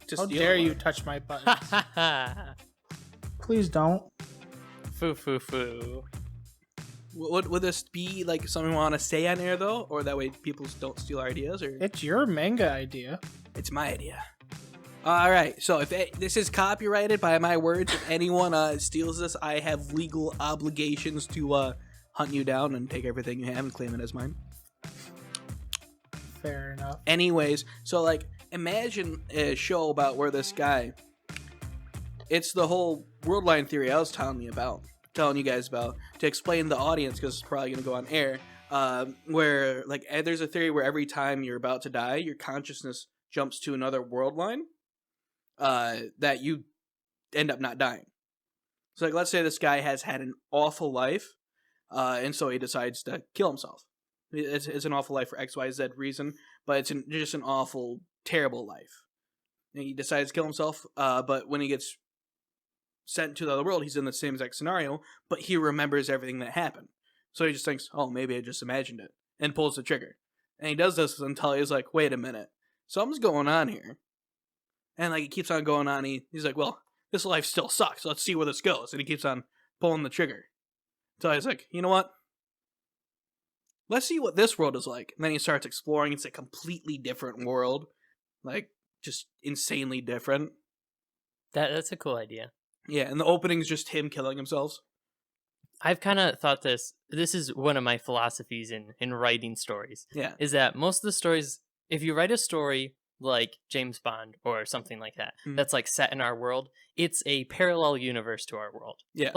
to How steal dare one. you touch my buttons? Please don't. Foo foo foo. Would this be like something we want to say on air though, or that way people don't steal our ideas? Or It's your manga idea. it's my idea. All right, so if this is copyrighted by my words, if anyone steals this, I have legal obligations to hunt you down and take everything you have and claim it as mine. Fair enough. Anyways, so like imagine a show about where this guy, it's the whole world line theory I was telling you guys about to explain to the audience, because it's probably going to go on air, where like there's a theory where every time you're about to die, your consciousness jumps to another world line that you end up not dying. So like let's say this guy has had an awful life, and so he decides to kill himself. It's an awful life for XYZ reason, but it's just an awful, terrible life. And he decides to kill himself, but when he gets sent to the other world, he's in the same exact scenario, but he remembers everything that happened. So he just thinks, oh, maybe I just imagined it, and pulls the trigger. And he does this until he's like, wait a minute, something's going on here. And like, it keeps on going on. He's like, well, this life still sucks. Let's see where this goes. And he keeps on pulling the trigger. So he's like, you know what? Let's see what this world is like. And then he starts exploring. It's a completely different world. Like, just insanely different. That's a cool idea. Yeah, and the opening's just him killing himself. I've kind of thought this is one of my philosophies in writing stories. Yeah. Is that most of the stories, if you write a story like James Bond or something like that, that's like set in our world, it's a parallel universe to our world. Yeah.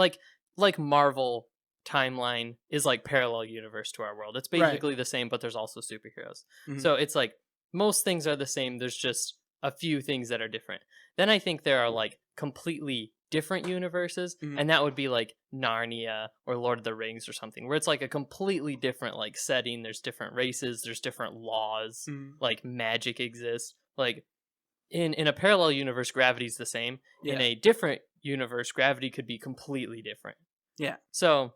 Like Marvel timeline is like parallel universe to our world. It's basically the same, but there's also superheroes. Mhm. So it's like most things are the same. There's just a few things that are different. Then I think there are like completely different universes, and that would be like Narnia or Lord of the Rings or something, where it's like a completely different like setting. There's different races, there's different laws, like magic exists. Like in a parallel universe, gravity's the same. Yeah. In a different universe, gravity could be completely different. Yeah. So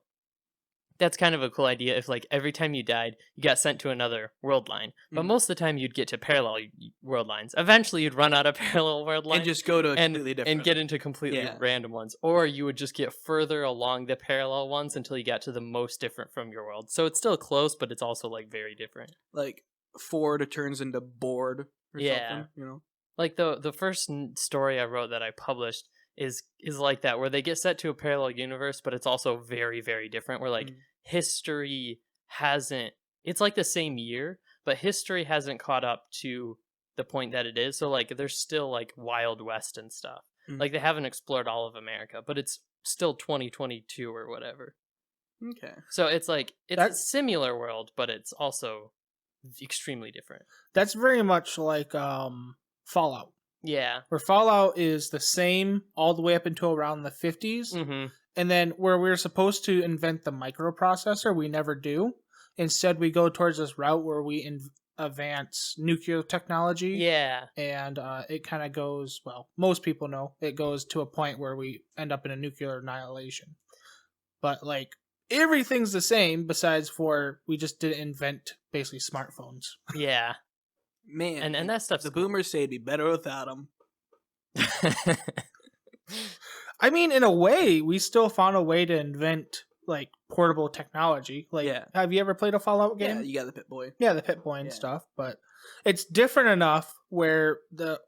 that's kind of a cool idea. If like every time you died, you got sent to another world line, but most of the time you'd get to parallel world lines. Eventually, you'd run out of parallel world lines And just go to a completely different. and get into completely random ones, or you would just get further along the parallel ones until you got to the most different from your world. So it's still close, but it's also like very different. Like Ford turns into bored or something, you know? Like the first story I wrote that I published is like that, where they get set to a parallel universe, but it's also very, very different, where like history hasn't, it's like the same year, but history hasn't caught up to the point that it is. So like there's still like Wild West and stuff. Like they haven't explored all of America, but it's still 2022 or whatever. Okay. So it's like it's a similar world, but it's also extremely different. That's very much like Fallout. Yeah. Where Fallout is the same all the way up until around the 50s. And then where we're supposed to invent the microprocessor, we never do. Instead, we go towards this route where we advance nuclear technology. Yeah. And it kind of goes, well, most people know, it goes to a point where we end up in a nuclear annihilation. But, like, everything's the same besides for we just didn't invent, basically, smartphones. Yeah. Man. And that stuff's the boomers say it'd be better without them. I mean, in a way, we still found a way to invent, like, portable technology. Like, have you ever played a Fallout game? Yeah, you got the Pip-Boy. Yeah, the Pip-Boy and stuff. But it's different enough where the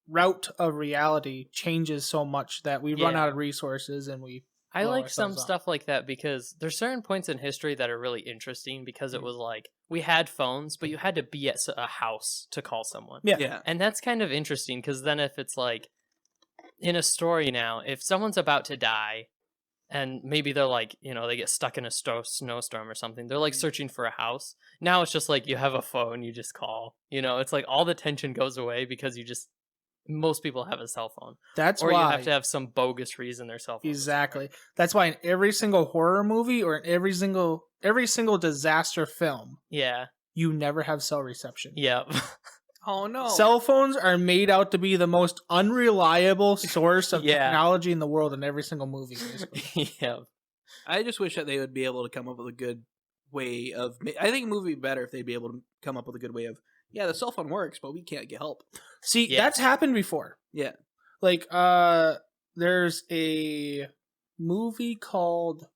route of reality changes so much that we run out of resources and we... I like some stuff like that because there's certain points in history that are really interesting because it was like, we had phones, but you had to be at a house to call someone. Yeah. And that's kind of interesting because then if it's like, in a story now, if someone's about to die and maybe they're like, you know, they get stuck in a snowstorm or something, they're like searching for a house. Now it's just like you have a phone, you just call. You know, it's like all the tension goes away because most people have a cell phone. That's or why you have to have some bogus reason their cell phone. Exactly. That's why in every single horror movie or in every single disaster film, you never have cell reception. Yep. Oh no. Cell phones are made out to be the most unreliable source of technology in the world in every single movie, basically. Yeah. I just wish that they would be able to come up with a good way of... I think a movie would be better if they'd be able to come up with a good way of yeah, the cell phone works, but we can't get help. See, Yeah. that's happened before. Yeah. Like, there's a movie called,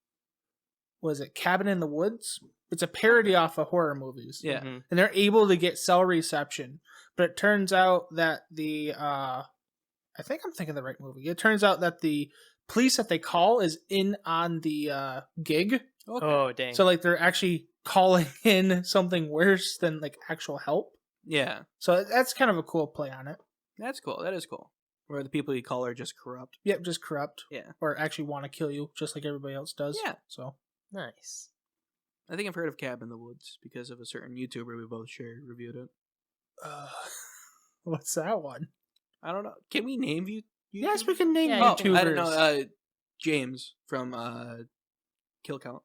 was it Cabin in the Woods? It's a parody off of horror movies. Yeah. Mhm. And they're able to get cell reception. But it turns out that I think I'm thinking the right movie. It turns out that the police that they call is in on the gig. Okay. Oh, dang. So, like, they're actually calling in something worse than, like, actual help. Yeah. So that's kind of a cool play on it. That's cool. That is cool. Where the people you call are just corrupt. Yep, just corrupt. Yeah. Or actually want to kill you, just like everybody else does. Yeah. So Nice. I think I've heard of Cabin in the Woods because of a certain YouTuber we both shared reviewed it. what's that one? I don't know. Can we name you? Yes, we can name Yeah, YouTubers. I don't know. James from Kill Count.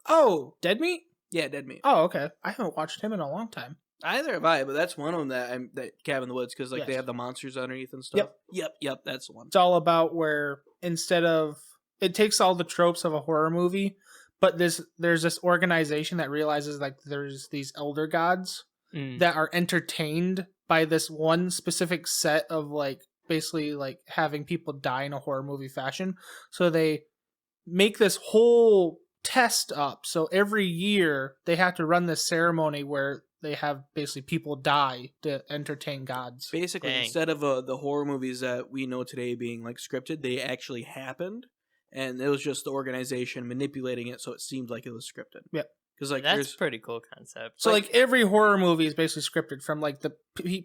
Oh, Dead Meat? Yeah, Dead Meat. Oh, okay. I haven't watched him in a long time. Either have I, but that's one of them that Cabin in the Woods because like they Yes. have the monsters underneath and stuff. Yep. That's the one. It's all about where instead of it takes all the tropes of a horror movie, but there's this organization that realizes like there's these elder gods Mm. that are entertained by this one specific set of like basically like having people die in a horror movie fashion. So they make this whole test up. So every year they have to run this ceremony where they have basically people die to entertain gods. Basically, Dang. instead of the horror movies that we know today being like scripted, they actually happened, and it was just the organization manipulating it so it seemed like it was scripted. Yep. Because like That's there's pretty cool concept. So like every horror movie is basically scripted from like the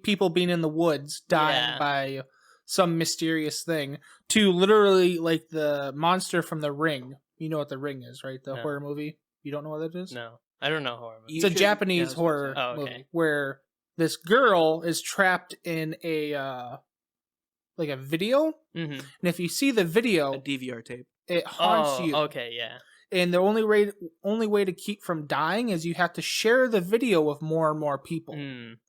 people being in the woods dying Yeah. by some mysterious thing to literally like the monster from The Ring. You know what The Ring is, right? The No. horror movie. You don't know what it is? No, I don't know horror movies. It's a You should- Japanese yeah, I was gonna horror say. Oh, okay. movie where this girl is trapped in a like a video, Mm-hmm. and if you see the video, a DVR tape. it haunts you. Okay, yeah. And the only way to keep from dying is you have to share the video with more and more people.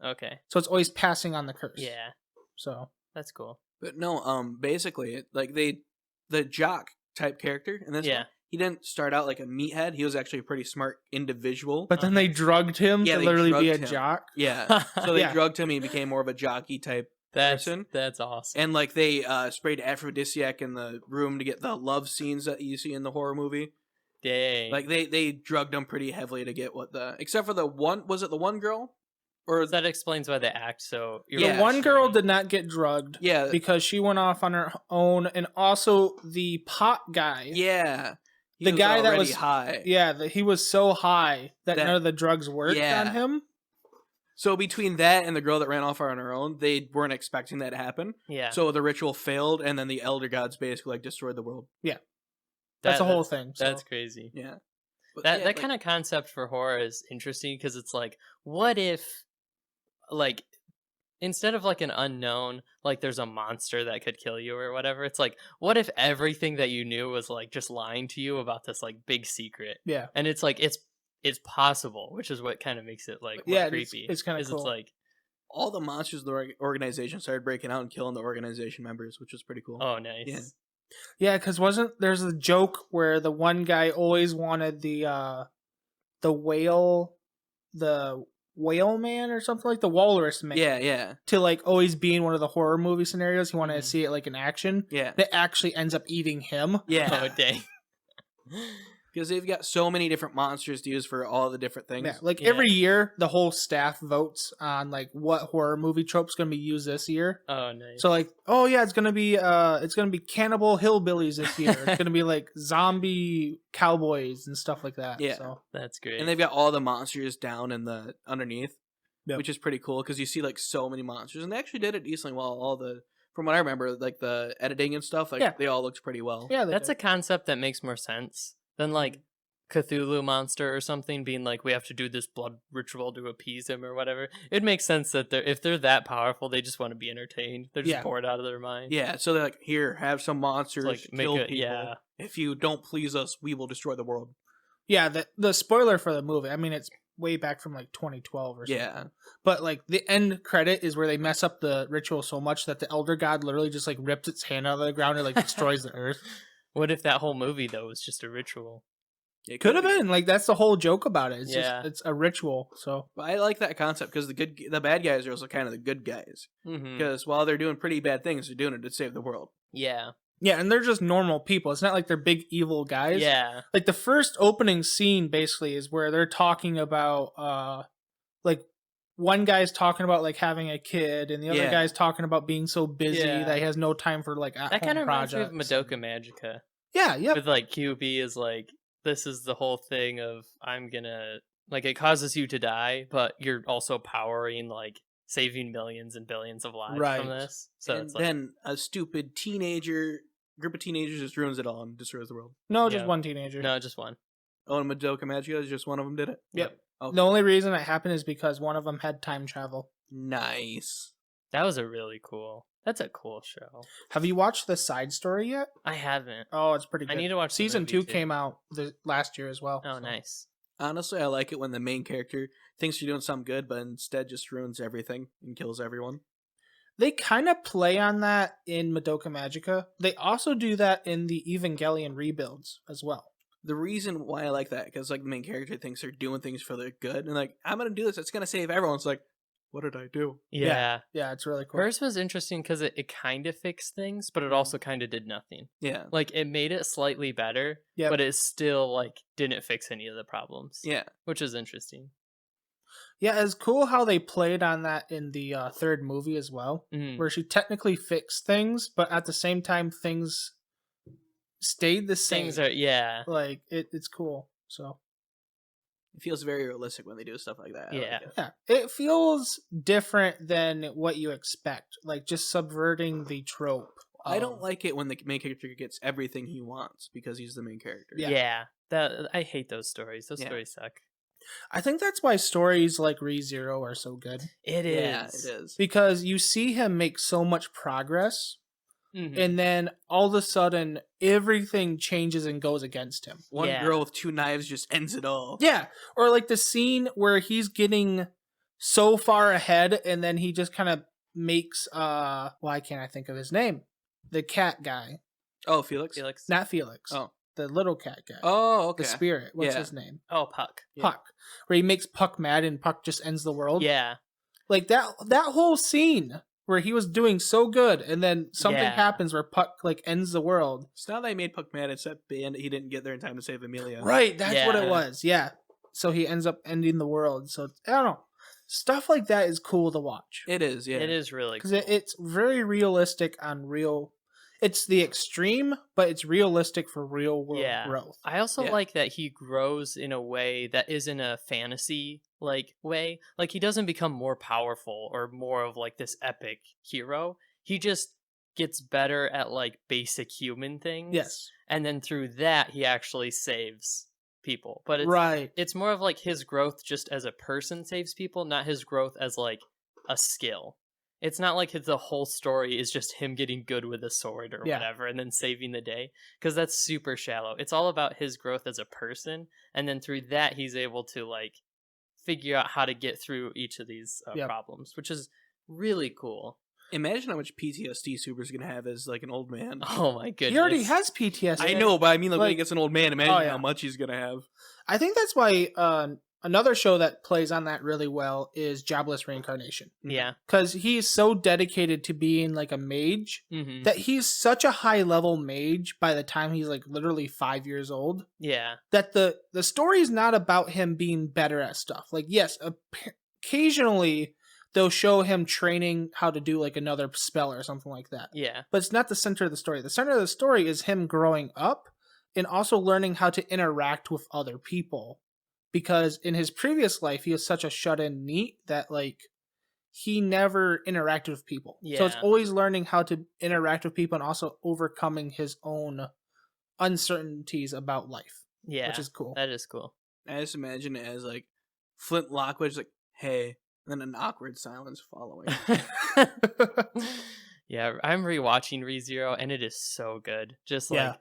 Okay. So it's always passing on the curse. Yeah, So that's cool. But no, basically, like the jock type character in this Yeah. one, he didn't start out like a meathead. He was actually a pretty smart individual. but then they drugged him Yeah, to they literally be a drugged him. jock. Yeah. So they Yeah. drugged him and he became more of a jockey type person. That's awesome. And like they sprayed aphrodisiac in the room to get the love scenes that you see in the horror movie. Dang. Like they drugged him pretty heavily to get except for the one, was it the one girl? Or that explains why they act so. Yeah. The one girl did not get drugged yeah, because she went off on her own, and also the pot guy. yeah. He The guy that already was- high. Yeah, he was so high that That- none of the drugs worked Yeah. on him. So between that and the girl that ran off on her own, they weren't expecting that to happen. Yeah. So the ritual failed, and then the elder gods basically like destroyed the world. That's the whole that's- thing. So. That's crazy. Yeah. But That yeah, that like- kind of concept for horror is interesting because it's like, what if, like, instead of like an unknown, like there's a monster that could kill you or whatever. It's like, what if everything that you knew was like just lying to you about this like big secret? Yeah. And it's like it's possible, which is what kind of makes it like Yeah, more it's- creepy. it's kinda is cool. It's like, all the monsters of the organization started breaking out and killing the organization members, which was pretty cool. oh, nice. Yeah. Yeah, because there's a joke where the one guy always wanted the whale man or something, like the walrus man. Yeah. To like always be in one of the horror movie scenarios. He wanted Mhm. to see it like in action. Yeah. That actually ends up eating him. Yeah. Oh, dang. Because they've got so many different monsters to use for all the different things. Yeah, like Yeah. every year, the whole staff votes on like what horror movie trope's gonna be used this year. Oh, nice. So like, oh yeah, it's gonna be cannibal hillbillies this year. It's gonna be like zombie cowboys and stuff like that. Yeah. So That's great. And they've got all the monsters down in the underneath, Yep. which is pretty cool because you see like so many monsters, and they actually did it decently well. From what I remember, like the editing and stuff, like Yeah. they all looked pretty well. yeah, That's a concept that makes more sense than like Cthulhu monster or something being like, we have to do this blood ritual to appease him or whatever. It makes sense that if they're that powerful, they just want to be entertained. They're just Yeah. bored out of their mind. Yeah, so they're like, here, have some monsters, Like, make kill it- people. yeah. If you don't please us, we will destroy the world. Yeah, the spoiler for the movie. I mean, it's way back from like 2012 or something. Yeah. But like the end credit is where they mess up the ritual so much that the elder god literally just like rips its hand out of the ground and like destroys the earth. What if that whole movie though was just a ritual? It Could have been. Like, that's the whole joke about it. It's Yeah. just, it's a ritual. So But I like that concept because the bad guys are also kind of the good guys. Because while they're doing pretty bad things, they're doing it to save the world. Yeah. yeah, and they're just normal people. It's not like they're big evil guys. Yeah. Like the first opening scene basically is where they're talking about like one guy's talking about like having a kid and the other Yeah. guy's talking about being so busy Yeah. that he has no time for like That at kind home of reminds me projects. of Madoka Magica. Yeah, yep. With like QB is like, this is the whole thing of I'm gonna, like, it causes you to die, but you're also powering like saving millions and billions of lives Right. from this. So And it's like, then a stupid group of teenagers just ruins it all and destroys the world. No, just Yeah. one teenager. no, just one. Oh, and Madoka Magica, just one of them did it? Yep. Okay. The only reason it happened is because one of them had time travel. Nice. That was a really cool. That's a cool show. Have you watched the side story yet? I haven't. Oh, it's pretty I good. need to watch the Season movie, 2 too. came out last year as well. Oh, so. nice. Honestly, I like it when the main character thinks you're doing something good, but instead just ruins everything and kills everyone. They kind of play on that in Madoka Magica. They also do that in the Evangelion rebuilds as well. The reason why I like that, because like the main character thinks they're doing things for the good, and like, I'm gonna do this, it's gonna save everyone. It's like, what did I do? Yeah. Yeah, it's really cool. Hers was interesting because it kind of fixed things, but it also kind of did nothing. Yeah. Like, it made it slightly better, Yep. but it still, like, didn't fix any of the problems. Yeah. Which is interesting. Yeah, it's cool how they played on that in the third movie as well, Mhm. where she technically fixed things, but at the same time things stayed the same. Things are, yeah. like it's cool. So It feels very realistic when they do stuff like that. I Yeah. like it. yeah, it feels different than what you expect, like just subverting the trope. I don't of- like it when the main character gets everything he wants because he's the main character. Yeah. Yeah. That I hate those stories. Those Yeah. stories suck. I think that's why stories like ReZero are so good, It is. Yeah, it is. because you see him make so much progress, Mhm. and then all of a sudden everything changes and goes against him. One Yeah. girl with 2 knives just ends it all. Yeah, or like the scene where he's getting so far ahead and then he just kind of makes why can't I think of his name? The cat guy. Oh, Felix? Felix. Not Felix. Oh. The little cat guy. Oh, okay. The spirit. What's Yeah. his name? Oh, Puck. Yeah. Puck. Where he makes Puck mad and Puck just ends the world. Yeah. Like that whole scene where he was doing so good and then something Yeah. happens where Puck like ends the world. So now they made Puck mad, except he didn't get there in time to save Amelia. Right, that's what it Yeah. was. Yeah. So he ends up ending the world. So I don't know. Stuff like that is cool to watch. It is, yeah. It is really Because cool. it's very realistic on real. It's the extreme, but it's realistic for real world Yeah. growth. I also Yeah. like that he grows in a way that isn't a fantasy like way. Like, he doesn't become more powerful or more of like this epic hero. He just gets better at like basic human things. Yes. And then through that he actually saves people. But it's Right. it's more of like his growth just as a person saves people, not his growth as like a skill. It's not like the whole story is just him getting good with a sword or Yeah. whatever and then saving the day, because that's super shallow. It's all about his growth as a person, and then through that he's able to like figure out how to get through each of these Yep. problems, which is really cool. Imagine how much PTSD Super's gonna have as like an old man. Oh my goodness. He already has PTSD. I know, but I mean, like, when he Like- gets an old man, imagine Oh, yeah. how much he's gonna have. I think that's why another show that plays on that really well is Jobless Reincarnation. Yeah. Because he's so dedicated to being like a mage Mm-hmm. that he's such a high level mage by the time he's like literally 5 years old Yeah. that the story is not about him being better at stuff. Like, yes, occasionally they'll show him training how to do like another spell or something like that. Yeah. But it's not the center of the story. The center of the story is him growing up and also learning how to interact with other people. Because in his previous life, he was such a shut-in neat that like he never interacted with people. So it's Yeah. always learning how to interact with people and also overcoming his own uncertainties about life, Yeah. which is cool. That is cool. I just imagine it as like Flint Lockwood's like, "Hey," and then an awkward silence following. Yeah, I'm rewatching ReZero and it is so good. Just like Yeah.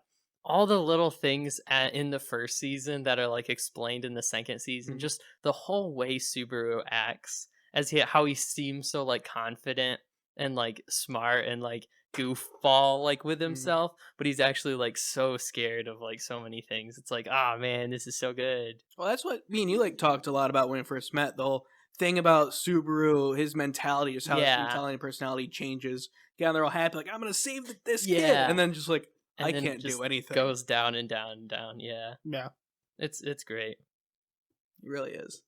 all the little things in the first season that are like explained in the second season, Mm-hmm. just the whole way Subaru acts, as how he seems so like confident and like smart and like goofball like with himself, but he's actually like so scared of like so many things. It's like, ah, man, this is so good. Well, that's what me and you like talked a lot about when we first met. The whole thing about Subaru, his mentality, just how his mentality and personality changes. Yeah, and they're all happy, like, I'm gonna save this kid, and then just like, I can't do anything. Goes down and down and down. Yeah, it's great. It really is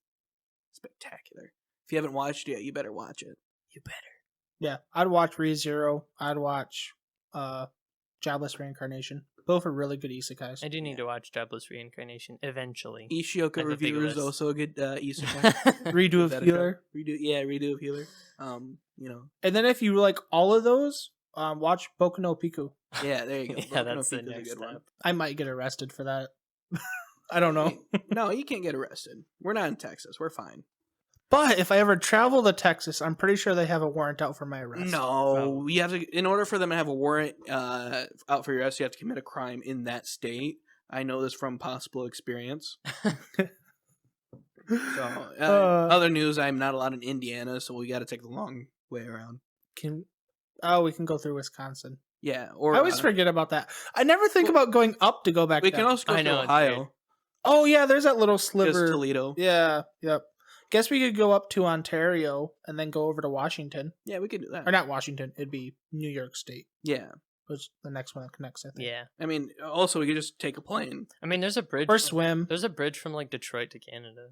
spectacular. If you haven't watched it yet, you better watch it. You better. Yeah, I'd watch ReZero. I'd watch Jobless Reincarnation. Both are really good isekais. I do need to watch Jobless Reincarnation eventually. Ishioka Reviewer is also a good isekai. Redo of Healer. Redo of Healer. And then if you like all of those, watch Boku no Pico. Yeah, there you go. Yeah, that's the next step. One. I might get arrested for that. I don't know. No, you can't get arrested. We're not in Texas. We're fine. But if I ever travel to Texas, I'm pretty sure they have a warrant out for my arrest. No, you have to. In order for them to have a warrant out for your arrest, you have to commit a crime in that state. I know this from possible experience. So, other news: I'm not allowed in Indiana, so we got to take the long way around. We can go through Wisconsin. Yeah, or I always forget about that. I never think about going up to go back. We can also go to Ohio. Oh yeah, there's that little sliver. Just Toledo. Yeah. Yep. Guess we could go up to Ontario and then go over to Washington. Yeah, we could do that. Or not Washington. It'd be New York State. Yeah. Which the next one that connects, I think. Yeah. I mean, also we could just take a plane. I mean, there's a bridge. Or swim. There's a bridge from like Detroit to Canada.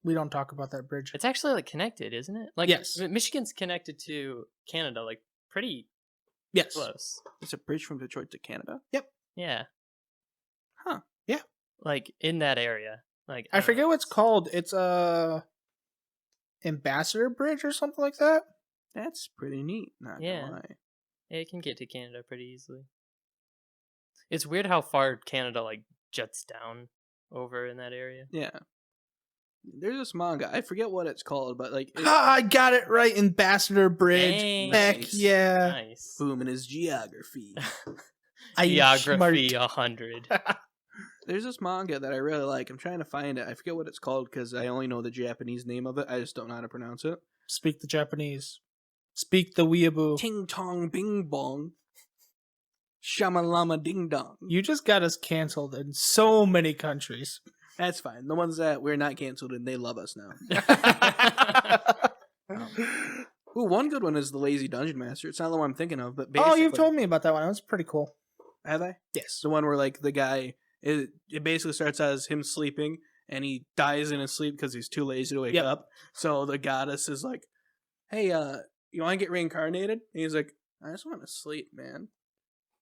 We don't talk about that bridge. It's actually like connected, isn't it? Like, yes. Michigan's connected to Canada, like pretty close. It's a bridge from Detroit to Canada? Yep. Yeah. Huh. Yeah. Like in that area. Like I forget what it's called. It's Ambassador Bridge or something like that. That's pretty neat. Not gonna lie. Yeah, it can get to Canada pretty easily. It's weird how far Canada like jets down over in that area. Yeah. There's this manga. I forget what it's called, but like I got it right. Ambassador Bridge. Dang. Heck yeah. Nice. Boom in his geography. Geography 100. There's this manga that I really like. I'm trying to find it. I forget what it's called because I only know the Japanese name of it. I just don't know how to pronounce it. Speak the Japanese. Speak the weeaboo. Ting tong bing bong. Shamalama ding dong. You just got us canceled in so many countries. That's fine. The ones that we're not canceled in, they love us now. Ooh, one good one is the Lazy Dungeon Master. It's not the one I'm thinking of, but basically... Oh, you've told me about that one. That was pretty cool. Have I? Yes. The one where, like, the guy... It basically starts as him sleeping, and he dies in his sleep because he's too lazy to wake up. So the goddess is like, hey, you want to get reincarnated? And he's like, I just want to sleep, man.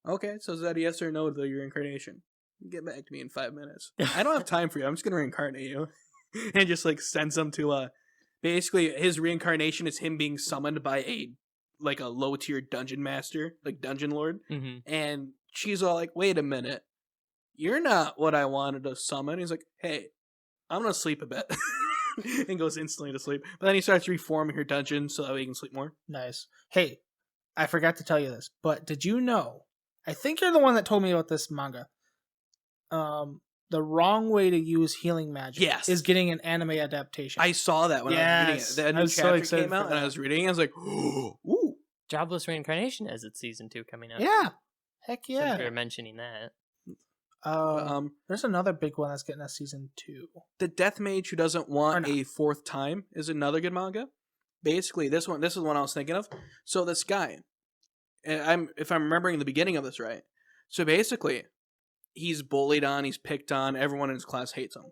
Okay, so is that a yes or no to your reincarnation? Get back to me in 5 minutes. I don't have time for you. I'm just going to reincarnate you. And just, like, sends him to, basically, his reincarnation is him being summoned by a low-tier dungeon master, like dungeon lord. Mm-hmm. And she's all like, wait a minute. You're not what I wanted to summon. He's like, hey, I'm going to sleep a bit. And goes instantly to sleep. But then he starts reforming her dungeon so that way he can sleep more. Nice. Hey, I forgot to tell you this, but did you know, I think you're the one that told me about this manga, the wrong way to use healing magic is getting an anime adaptation. I saw that when I was reading it. The new chapter came out and I was reading it. I was like, ooh. Jobless Reincarnation has its season 2 coming out. Yeah. Heck yeah. Since we were mentioning that. There's another big one that's getting a season 2. The Death Mage Who Doesn't Want a Fourth Time is another good manga. Basically, this is the one I was thinking of. So this guy, if I'm remembering the beginning of this right, so basically, he's bullied on, he's picked on, everyone in his class hates him.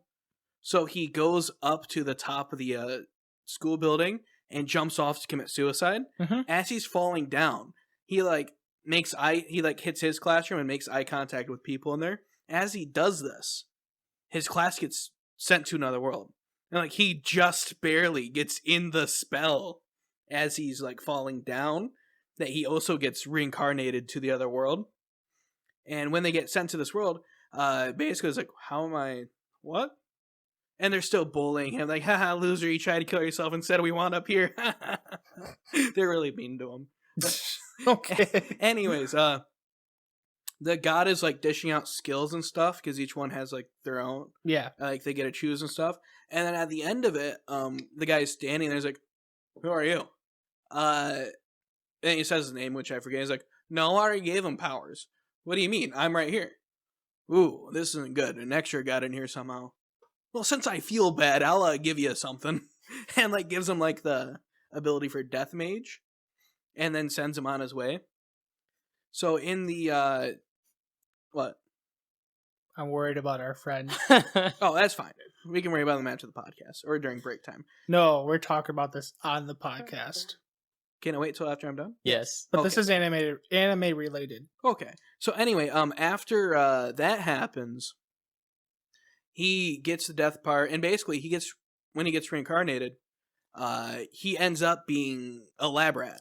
So he goes up to the top of the school building and jumps off to commit suicide. Mm-hmm. As he's falling down, he hits his classroom and makes eye contact with people in there. As he does this, his class gets sent to another world. And like he just barely gets in the spell as he's like falling down, that he also gets reincarnated to the other world. And when they get sent to this world, basically it's like, how am I, what? And they're still bullying him, like, haha, loser, you tried to kill yourself instead we wound up here. They're really mean to him. Okay. Anyways, the god is like dishing out skills and stuff because each one has like their own. Yeah. Like they get to choose and stuff. And then at the end of it, the guy's standing there. He's like, "Who are you?" And And he says his name, which I forget. He's like, no, I already gave him powers. What do you mean? I'm right here. Ooh, this isn't good. An extra got in here somehow. Well, since I feel bad, I'll give you something. And, like, gives him, like, the ability for Death Mage. And then sends him on his way. So in the, what? I'm worried about our friend. Oh, that's fine. We can worry about them after the podcast or during break time. No, we're talking about this on the podcast. Can I wait till after I'm done? Yes. But this is anime related. Okay. So anyway, after that happens, he gets the death part, and basically when he gets reincarnated, he ends up being a lab rat.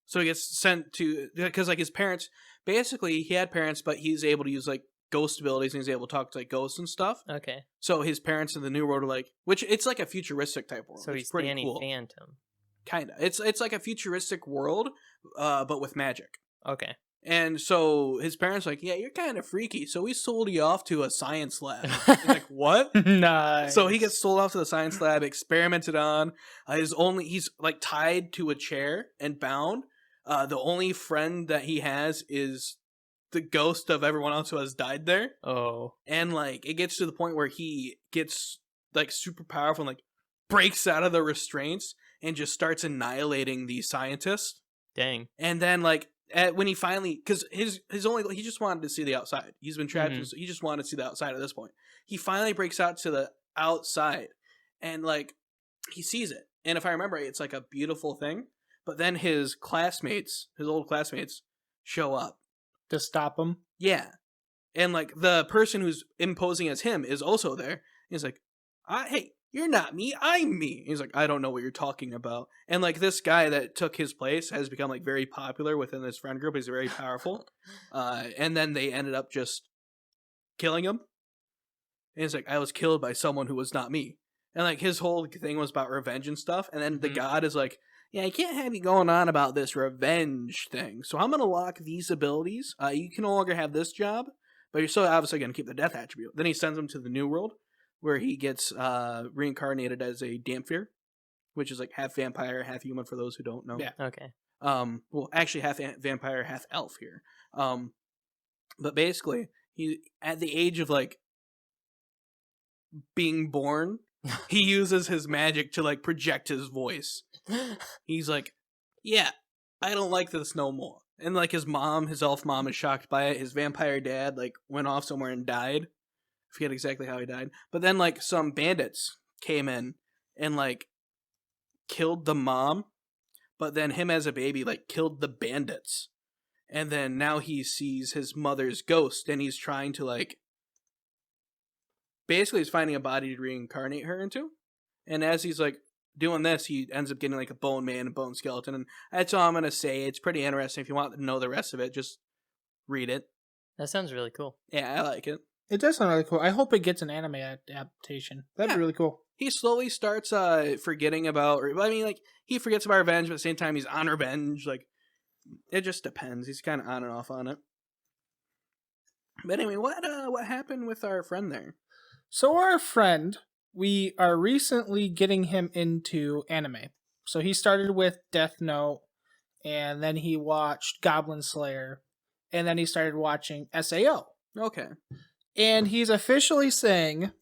So he gets sent to, because like his parents, basically he had parents, but he's able to use like ghost abilities, and he's able to talk to like ghosts and stuff. Okay. So his parents in the new world are like, which it's like a futuristic type world. So it's he's pretty Danny cool. Phantom. Kinda. It's like a futuristic world, but with magic. Okay. And so his parents are like, yeah, you're kind of freaky. So we sold you off to a science lab. He's like, what? Nice. So he gets sold off to the science lab, experimented on. He's like tied to a chair and bound. The only friend that he has is the ghost of everyone else who has died there. Oh. And like it gets to the point where he gets like super powerful and like breaks out of the restraints and just starts annihilating the scientists. Dang. And then like when he finally, because his only, he just wanted to see the outside. He's been trapped. He just wanted to see the outside at this point. He finally breaks out to the outside, and like he sees it. And if I remember, it's like a beautiful thing. But then his old classmates, show up to stop him. Yeah, and like the person who's imposing as him is also there. He's like, "Hey, you're not me, I'm me." He's like, "I don't know what you're talking about." And like this guy that took his place has become like very popular within this friend group. He's very powerful. And then they ended up just killing him. And he's like, "I was killed by someone who was not me." And like his whole thing was about revenge and stuff. And then the god is like, "Yeah, I can't have you going on about this revenge thing. So I'm going to lock these abilities. You can no longer have this job, but you're still obviously going to keep the death attribute." Then he sends him to the new world, where he gets reincarnated as a Damphir, which is like half vampire, half human for those who don't know. Yeah. Okay. Well, actually half vampire, half elf here. But basically, he at the age of like being born, he uses his magic to like project his voice. He's like, "Yeah, I don't like this no more." And like his elf mom is shocked by it. His vampire dad like went off somewhere and died. I forget exactly how he died. But then like some bandits came in and like killed the mom. But then him as a baby like killed the bandits. And then now he sees his mother's ghost, and he's trying to like, basically he's finding a body to reincarnate her into. And as he's like doing this, he ends up getting like a bone man and bone skeleton. And that's all I'm going to say. It's pretty interesting. If you want to know the rest of it, just read it. That sounds really cool. Yeah, I like it. It does sound really cool. I hope it gets an anime adaptation. That'd be really cool. He slowly starts forgetting about, like, he forgets about revenge, but at the same time, he's on revenge. Like, it just depends. He's kind of on and off on it. But anyway, what happened with our friend there? So our friend, we are recently getting him into anime. So he started with Death Note, and then he watched Goblin Slayer, and then he started watching SAO. Okay. And he's officially saying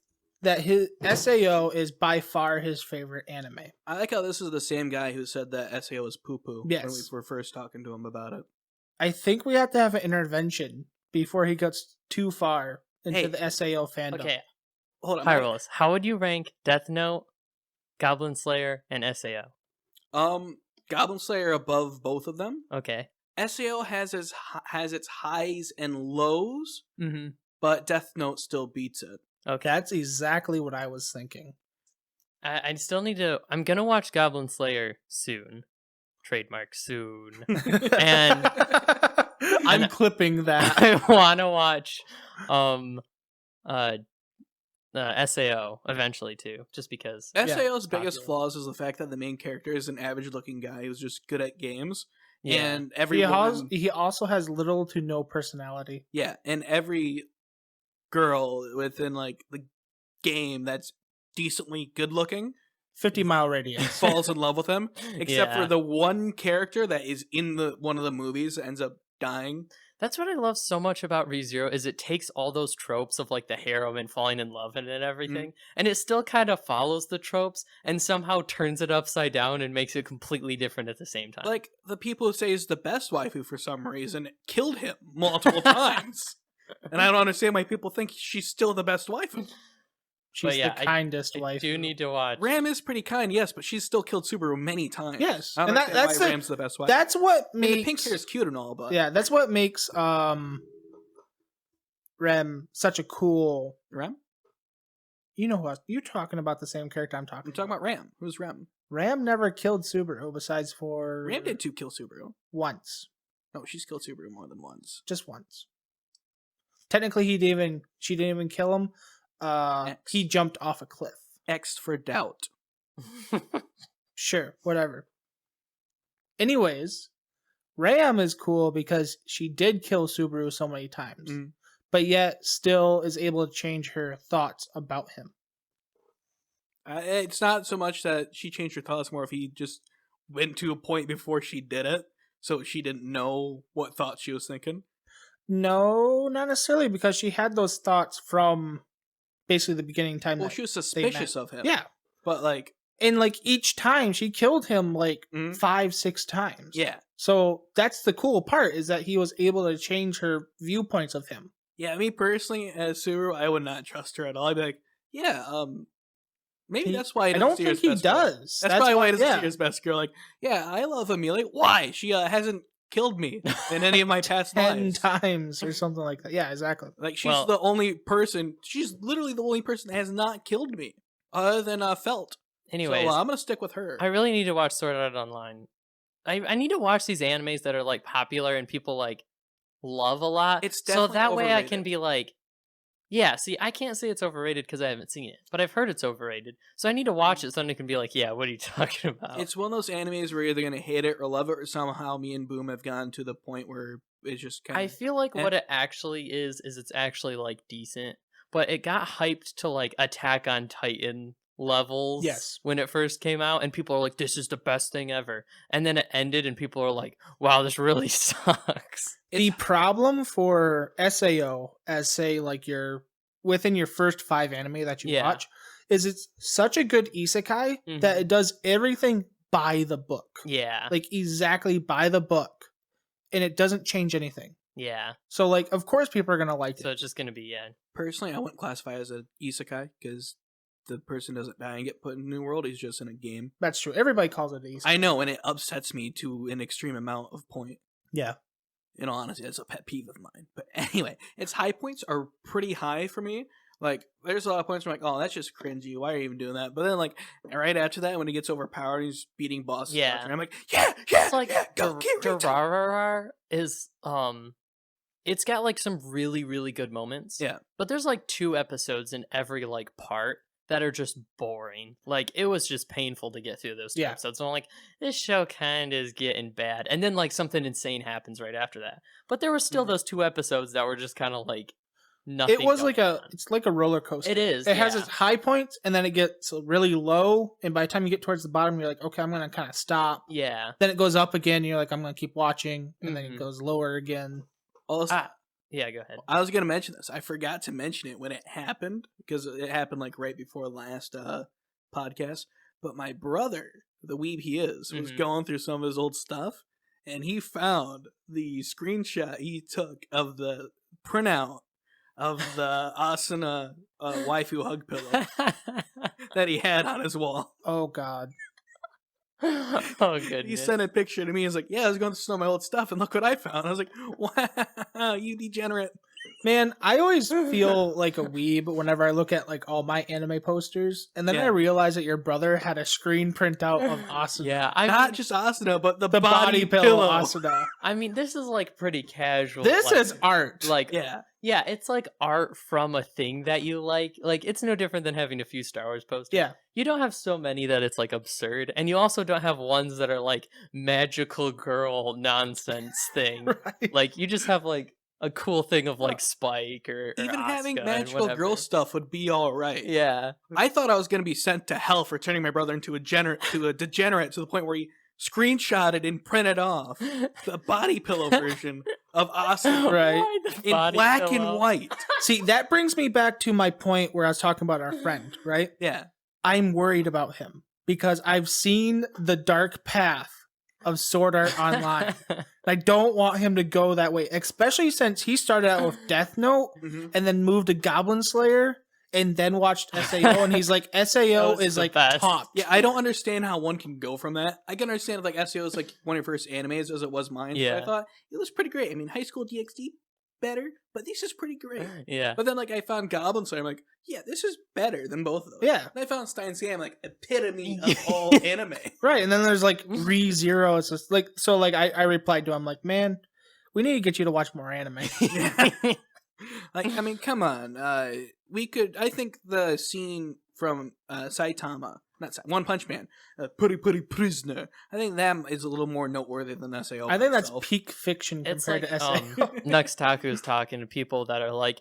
that his SAO is by far his favorite anime. I like how this is the same guy who said that SAO was poo-poo when we were first talking to him about it. I think we have to have an intervention before he gets too far into the SAO fandom. Okay. Hold on. Pyrolis, how would you rank Death Note, Goblin Slayer, and SAO? Goblin Slayer above both of them. Okay. SAO has its highs and lows, but Death Note still beats it. Okay. That's exactly what I was thinking. I still need to... I'm going to watch Goblin Slayer soon. Trademark soon. And... I'm clipping that. I want to watch SAO eventually too, just because. SAO's biggest flaws is the fact that the main character is an average-looking guy who's just good at games. Yeah. And he also has little to no personality. Yeah, and every girl within like the game that's decently good looking 50-mile radius. falls in love with him, except Yeah. for the one character that is in one of the movies that ends up dying. That's what I love so much about ReZero is it takes all those tropes of like the heroine falling in love and everything, and it still kind of follows the tropes and somehow turns it upside down and makes it completely different at the same time. Like, the people who say he's the best waifu for some reason killed him multiple times. And I don't understand why people think she's still the best waifu. She's yeah, the kindest I wife. do need to watch. Ram is pretty kind, yes, but she's still killed Subaru many times. Yes, I don't and understand that's why Ram's the best waifu. That's what I mean, makes the pink hair is cute and all, but yeah, that's what makes Rem such a cool. Ram? You know what? You're talking about the same character I'm talking. I'm talking about Ram. Who's Ram? Ram never killed Subaru besides for Ram did kill Subaru. once, No, she's killed Subaru more than once. just once. Technically, she didn't even kill him. X. He jumped off a cliff. X for doubt. Sure, whatever. Anyways, Ram is cool because she did kill Subaru so many times, but yet still is able to change her thoughts about him. It's not so much that she changed her thoughts, more if he just went to a point before she did it, so she didn't know what thoughts she was thinking. No, not necessarily, because she had those thoughts from basically the beginning time. Well, that she was they suspicious met. of him. Yeah. But, like... And, like, each time she killed him, like, 5-6 times. Yeah. So that's the cool part, is that he was able to change her viewpoints of him. Yeah, me personally, as Subaru, I would not trust her at all. I'd be like, yeah, maybe that's why he I doesn't don't see her think as he best girl. does. That's probably why he doesn't yeah. see her as best girl. Like, yeah, I love Amelia. Why? She hasn't killed me in any of my past 10 lives. times or something like that. Yeah, exactly. Like, she's the only person, she's literally the only person that has not killed me, other than Felt. Anyways, So I'm going to stick with her. I really need to watch Sword Art Online. I need to watch these animes that are like popular and people like love a lot. It's so definitely that way I overrated. can be like, yeah, see, I can't say it's overrated because I haven't seen it, but I've heard it's overrated. So I need to watch it so I can be like, yeah, what are you talking about? It's one of those animes where you're either going to hate it or love it, or somehow me and Boom have gotten to the point where it's just kind of... I feel like what it actually is it's actually like decent, but it got hyped to like Attack on Titan levels when it first came out, and people are like, this is the best thing ever, and then it ended and people are like, wow, this really sucks. The problem for SAO, as say like your within your first 5 anime that you watch, is it's such a good isekai that it does everything by the book. Yeah. Like exactly by the book. And it doesn't change anything. Yeah. So like of course people are gonna like it. So it's just gonna be Personally, I wouldn't classify it as a isekai because the person doesn't die and get put in a new world. He's just in a game. That's true. Everybody calls it isekai. I know, and it upsets me to an extreme amount of point. Yeah. In all honesty, that's a pet peeve of mine. But anyway, its high points are pretty high for me. Like, there's a lot of points where I'm like, oh, that's just cringy. Why are you even doing that? But then, like, right after that, when he gets overpowered, he's beating bosses. Yeah. And I'm like, yeah, it's like go, Durarara is it's got like some really, really good moments. Yeah. But there's like 2 episodes in every like part that are just boring. Like, it was just painful to get through those 2 episodes. So I'm like, this show kind of is getting bad. And then like something insane happens right after that. But there were still those 2 episodes that were just kind of like nothing. It was like it's like a roller coaster. It is. It has its high points and then it gets really low. And by the time you get towards the bottom, you're like, okay, I'm gonna kind of stop. Yeah. Then it goes up again. And you're like, I'm gonna keep watching, and then it goes lower again. Also, yeah, go ahead. I was going to mention this. I forgot to mention it when it happened because it happened like right before last podcast. But my brother, the weeb he is, was going through some of his old stuff, and he found the screenshot he took of the printout of the Asuna waifu hug pillow that he had on his wall. Oh, God. Oh, goodness. He sent a picture to me. He's like, yeah, I was going through some of my old stuff, and look what I found. I was like, wow, you degenerate. Man, I always feel like a weeb whenever I look at like all my anime posters, and then I realize that your brother had a screen printout of Asuna. Yeah, not just Asuna, but the body pillow Asuna. I mean, this is like pretty casual. This is art. Like, yeah, it's like art from a thing that you like. Like, it's no different than having a few Star Wars posters. Yeah. You don't have so many that it's like absurd, and you also don't have ones that are like magical girl nonsense thing. Right. Like, you just have like a cool thing of like Spike or Even Asuka having and magical girl whatever. stuff would be all right. Yeah. I thought I was going to be sent to hell for turning my brother into a degenerate to the point where he screenshotted and printed off the body pillow version of Asuka Right. Why the in body black pillow? and white. See, that brings me back to my point where I was talking about our friend, right? Yeah. I'm worried about him because I've seen the dark path of Sword Art Online. I don't want him to go that way, especially since he started out with Death Note Mhm. and then moved to Goblin Slayer and then watched SAO, and he's like, SAO That was is the like best. top. Yeah, I don't understand how one can go from that. I can understand if like SEO is like one of your first animes as it was mine. Yeah. So I thought it was pretty great. I mean, High School DxD better, but this is pretty great. Yeah. But then like I found Goblin Slayer, I'm like, yeah, this is better than both of those. Yeah. And I found Steins Gate, I'm like, epitome of all anime. Right, and then there's like ReZero. It's just like, so like I replied to him like, man, we need to get you to watch more anime. Like, I mean, come on. We could. I think the scene from Saitama, not One Punch Man, Puri Prisoner. I think that is a little more noteworthy than SAO. I think that's itself. peak fiction It's compared like to SAO. Nuxtaku is talking to people that are like,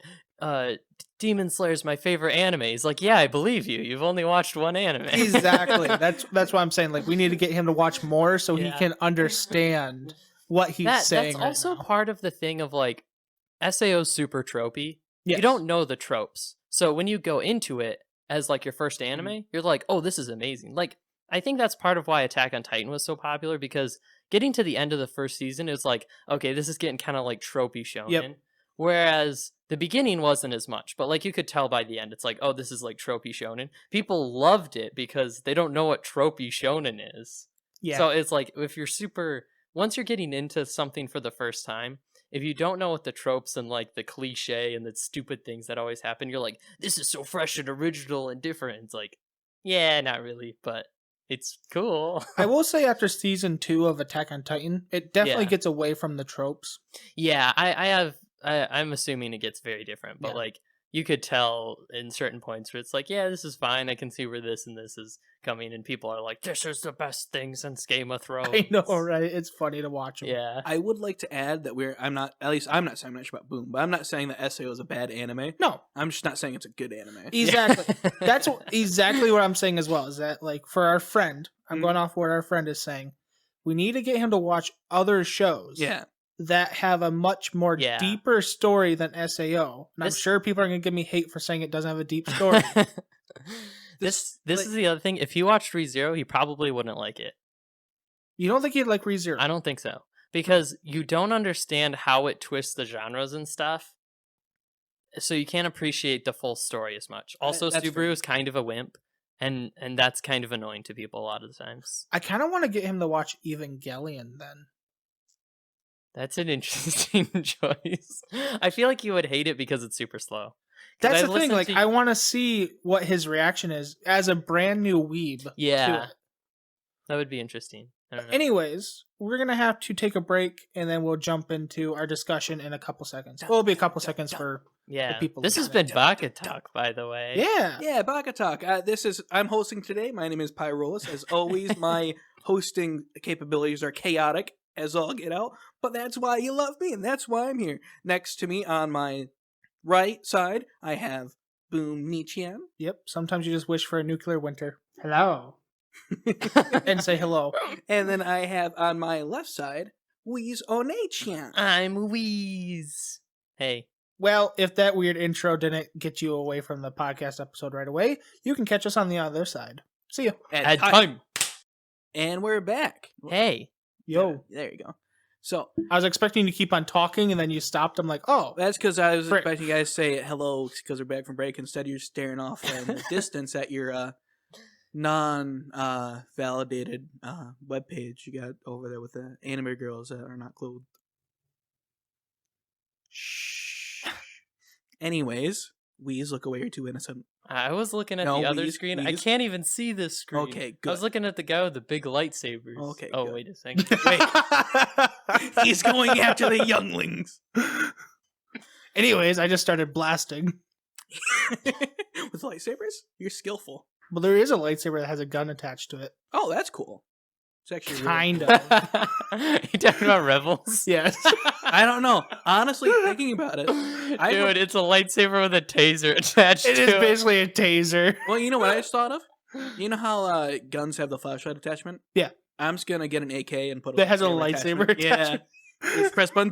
Demon Slayer's my favorite anime. He's like, yeah, I believe you. You've only watched one anime. Exactly. That's why I'm saying like we need to get him to watch more so he Yeah. can understand what he's saying. That's also right now. part of the thing of like SAO's super tropey. Yes. You don't know the tropes. So when you go into it as like your first anime, Mm-hmm. you're like, oh, this is amazing. Like, I think that's part of why Attack on Titan was so popular, because getting to the end of the first season is like, okay, this is getting kind of like tropey shonen. Yep. Whereas the beginning wasn't as much, but like you could tell by the end, it's like, oh, this is like tropey shonen. People loved it because they don't know what tropey shonen is. Yeah. So it's like, if you're once you're getting into something for the first time, if you don't know what the tropes and like the cliche and the stupid things that always happen, you're like, this is so fresh and original and different. It's like, yeah, not really, but it's cool. I will say after season 2 of Attack on Titan, it definitely Yeah. gets away from the tropes. Yeah, I'm assuming it gets very different, but Yeah. like you could tell in certain points where it's like, yeah, this is fine. I can see where this and this is coming, and people are like, this is the best thing since Game of Thrones. I know, right? It's funny to watch them. Yeah. I would like to add that I'm not saying I'm not sure about Boom, but I'm not saying that SAO is a bad anime. No, I'm just not saying it's a good anime. exactly. That's exactly what I'm saying as well. Is that like for our friend? I'm Mhm. going off what our friend is saying. We need to get him to watch other shows. Yeah. That have a much more Yeah. deeper story than SAO. And I'm This- sure people are going to give me hate for saying it doesn't have a deep story. this like- is the other thing. If he watched ReZero, he probably wouldn't like it. You don't think he'd like ReZero? I don't think so. Because you don't understand how it twists the genres and stuff. So you can't appreciate the full story as much. Also, That's Subaru fair. is kind of a wimp, and that's kind of annoying to people a lot of the times. I kind of want to get him to watch Evangelion then. That's an interesting choice. I feel like you would hate it because it's super slow. 'Cause That's I the thing. listened Like, to- I want to see what his reaction is as a brand new weeb. Yeah. To it. That would be interesting. I don't know. Anyways, we're gonna have to take a break, and then we'll jump into our discussion in a couple seconds. Well, it'll be a couple seconds for Yeah. people This has listening. been Baka-Talk, by the way. yeah. Yeah, Baka-Talk. I'm hosting today. My name is Pyrolis. As always, my hosting capabilities are chaotic as all get out, but that's why you love me, and that's why I'm here. Next to me on my right side, I have Boom Nichian. Yep. Sometimes you just wish for a nuclear winter. Hello. And say hello. And then I have on my left side, Wheeze One-chan. I'm Wheeze. Hey. Well, if that weird intro didn't get you away from the podcast episode right away, you can catch us on the other side. See ya. Add time. And we're back. Hey. Yo. Yeah, there you go. So, I was expecting you to keep on talking, and then you stopped. I'm like, oh. that's because I was Frick. expecting you guys to say hello because we're back from break. Instead, you're staring off in the distance at your non-validated webpage you got over there with the anime girls that are not clothed. Shh. Anyways, Wheeze, look away. You're too innocent. I was looking at No, the other Wheeze, screen. I Wheeze. can't even see this screen. Okay, I good. was looking at the guy with the big lightsabers. Okay, Oh, good. wait a second. Wait. He's going after the younglings. Anyways, I just started blasting. With lightsabers? You're skillful. Well, there is a lightsaber that has a gun attached to it. Oh, that's cool. It's actually really Kind cool. of. You talking about Rebels? Yes. I don't know. Honestly, thinking about it, Dude, it's a lightsaber with a taser attached It to is basically a taser. well, you know what I just thought of? You know how guns have the flashlight attachment? Yeah. I'm just gonna get an AK and put a That has a lightsaber lightsaber attachment. Yeah. Just press button.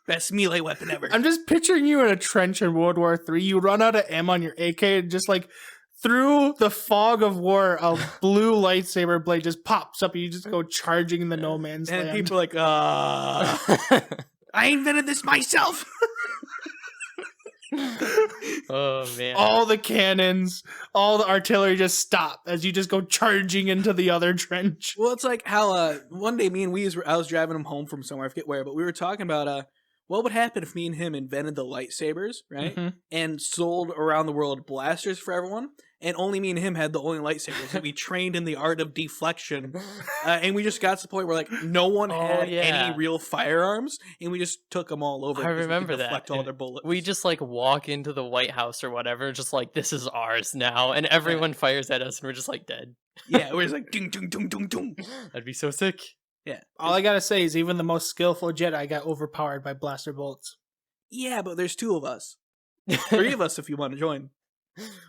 Best melee weapon ever. I'm just picturing you in a trench in World War III. You run out of ammo on your AK and just like through the fog of war, a blue lightsaber blade just pops up and you just go charging in the no man's and land. people are like, I invented this myself. Oh man. All the cannons, all the artillery just stop as you just go charging into the other trench. Well, it's like how one day I was driving him home from somewhere, I forget where, but we were talking about what would happen if me and him invented the lightsabers, right? Mhm. And sold around the world blasters for everyone, and only me and him had the only lightsabers. And we trained in the art of deflection, and we just got to the point where like no one had any real firearms, and we just took them all over. I remember that. Deflect all their bullets. We just like walk into the White House or whatever, just like this is ours now, and everyone fires at us, and we're just like dead. Yeah, we're just like ding ding ding ding ding. That'd be so sick. Yeah. All I gotta say is even the most skillful Jedi got overpowered by blaster bolts. Yeah, but there's 2 of us. 3 of us if you want to join.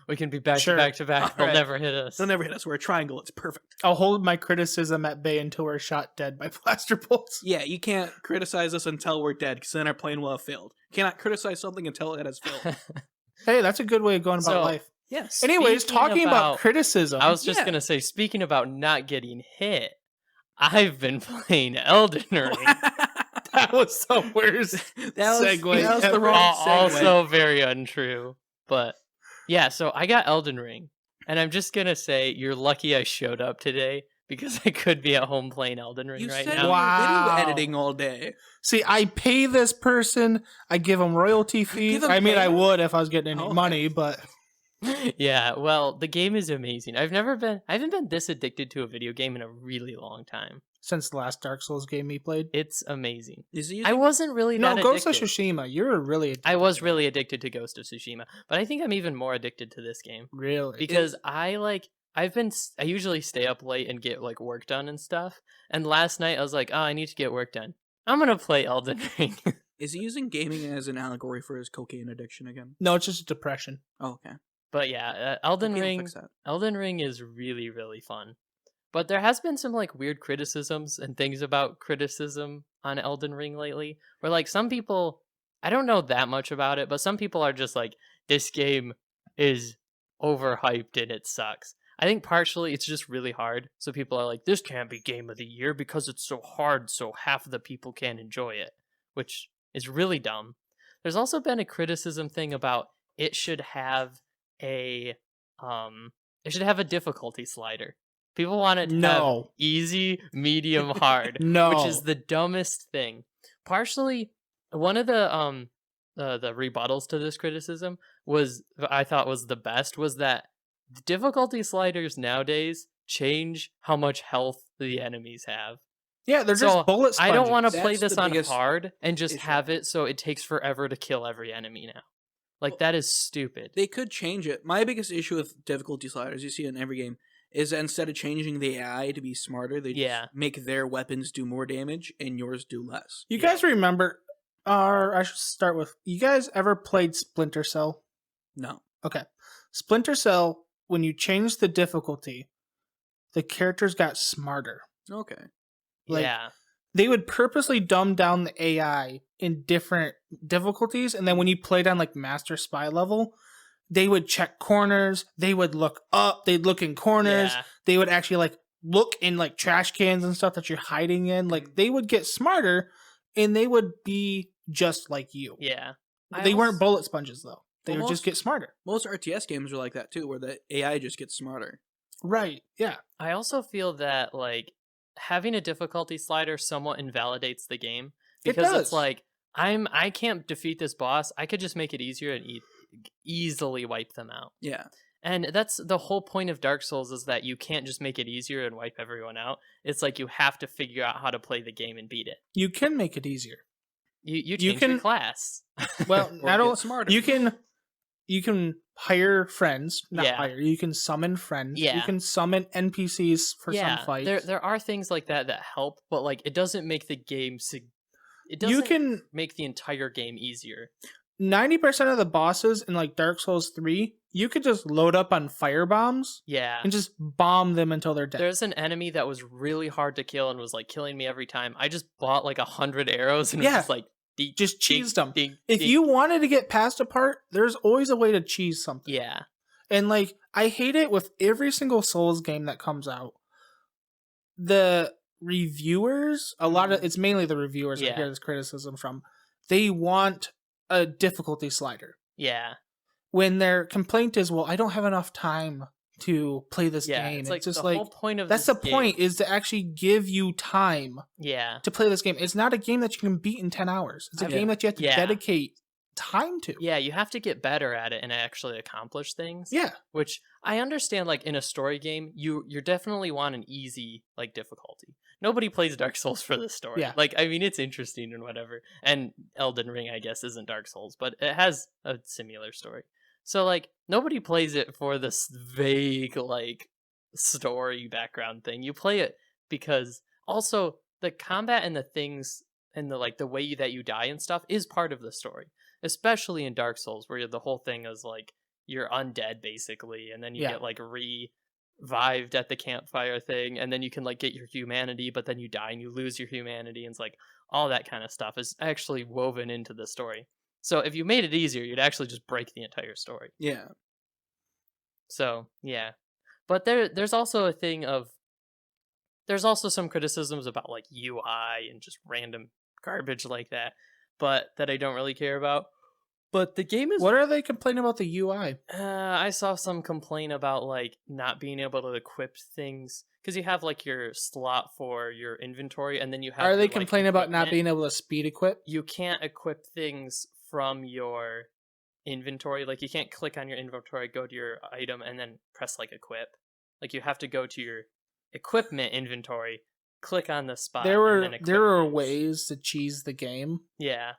We can be back Sure. to back to back. They'll Alright. never hit us. They'll never hit us. We're a triangle. It's perfect. I'll hold my criticism at bay until we're shot dead by blaster bolts. Yeah, you can't criticize us until we're dead, because then our plan will have failed. You cannot criticize something until it has failed. Hey, that's a good way of going about So, life. Yes. Anyways, Speaking talking about about- criticism. I was just Yeah. gonna say, speaking about not getting hit, I've been playing Elden Ring. That was the worst segue. That was the ever. wrong segue. Also very untrue. But yeah, so I got Elden Ring. And I'm just gonna say, you're lucky I showed up today because I could be at home playing Elden Ring You right said now. you Wow. were video editing all day. See, I pay this person. I give them royalty fees. give 'em I mean, I pay? would if I was getting any Oh, money, but Yeah, well, the game is amazing. I haven't been this addicted to a video game in a really long time. since the last Dark Souls game he played. It's amazing. Is he I wasn't really No, that Ghost of addicted. Tsushima. You're really I was really addicted to Ghost of Tsushima, but I think I'm even more addicted to this game really because I usually stay up late and get like work done and stuff. And last night I was like, oh, I need to get work done. I'm gonna play Elden Ring. Is he using gaming as an allegory for his cocaine addiction again? No, it's just depression. Oh, okay. But yeah, Elden Okay, I'll Ring. fix that. Elden Ring is really, really fun. But there has been some like weird criticisms and things about criticism on Elden Ring lately. Where like some people, I don't know that much about it, but some people are just like, this game is overhyped and it sucks. I think partially it's just really hard. So people are like, this can't be game of the year because it's so hard, so half of the people can't enjoy it, which is really dumb. There's also been a criticism thing about it should have a difficulty slider. People want it to have No. easy, medium, hard, No. which is the dumbest thing. Partially, one of the rebuttals to this criticism I thought was the best was that the difficulty sliders nowadays change how much health the enemies have. Yeah, they're So, just bullet I don't sponges. want to play That's this the on biggest hard and just issue. have it so it takes forever to kill every enemy now. Like Well, that is stupid. They could change it. My biggest issue with difficulty sliders, you see it in every game, is that instead of changing the AI to be smarter, they Yeah. just make their weapons do more damage and yours do less. You guys remember, or I should start with, you guys ever played Splinter Cell? No. Okay. Splinter Cell, when you changed the difficulty, the characters got smarter. Okay. Like, yeah. They would purposely dumb down the AI in different difficulties, and then when you played on like Master Spy level, they would check corners, they would look up, they'd look in corners, Yeah. they would actually like look in like trash cans and stuff that you're hiding in. Like they would get smarter and they would be just like you. Yeah. They weren't bullet sponges though. They would Almost. just get smarter. Most RTS games are like that too, where the AI just gets smarter. Right. Yeah. I also feel that like having a difficulty slider somewhat invalidates the game It because does. it's like I can't defeat this boss. I could just make it easier and easily wipe them out. Yeah. And that's the whole point of Dark Souls is that you can't just make it easier and wipe everyone out. It's like you have to figure out how to play the game and beat it. You can make it easier. You You change can- your class. Well, Or not get only smarter. you you can hire friends, not Yeah. hire. You can summon friends. Yeah. You can summon NPCs for some fights. There are things like that help, but like it doesn't make the game it doesn't You can make the entire game easier. 90% of the bosses in like Dark Souls 3, you could just load up on fire bombs Yeah. and just bomb them until they're dead. There's an enemy that was really hard to kill and was like killing me every time. I just bought like 100 arrows and Yeah. was just like Just cheesed them. Ding, If ding. you wanted to get past a part, there's always a way to cheese something. Yeah. And like, I hate it with every single Souls game that comes out. The reviewers, it's mainly the reviewers I hear this criticism from. They want a difficulty slider. Yeah. When their complaint is, well, I don't have enough time to play this game. It's like just the like, whole point of that's this the point, game. is to actually give you time Yeah. to play this game. It's not a game that you can beat in 10 hours. It's a game that you have to dedicate time to. Yeah, you have to get better at it and actually accomplish things. Yeah. Which I understand, like in a story game, you definitely want an easy like difficulty. Nobody plays Dark Souls for the story. Yeah. Like, I mean, it's interesting and whatever. And Elden Ring, I guess, isn't Dark Souls, but it has a similar story. So like nobody plays it for this vague like story background thing. You play it because also the combat and the things and the like the way that you die and stuff is part of the story. Especially in Dark Souls, where the whole thing is like you're undead basically, and then you get like revived at the campfire thing, and then you can like get your humanity, but then you die and you lose your humanity, and it's like all that kind of stuff is actually woven into the story. So if you made it easier, you'd actually just break the entire story. Yeah. So yeah, but there's also a thing of there's also some criticisms about like UI and just random garbage like that, but that I don't really care about. But the game is. What are they complaining about the UI? I saw some complaint about like not being able to equip things because you have like your slot for your inventory, and then you have. Are they your, complaining about not equipment. being able to speed equip? You can't equip things from your inventory. Like you can't click on your inventory, go to your item, and then press like equip. Like you have to go to your equipment inventory, click on the spot. There were and then equip things. ways to cheese the game. Yeah.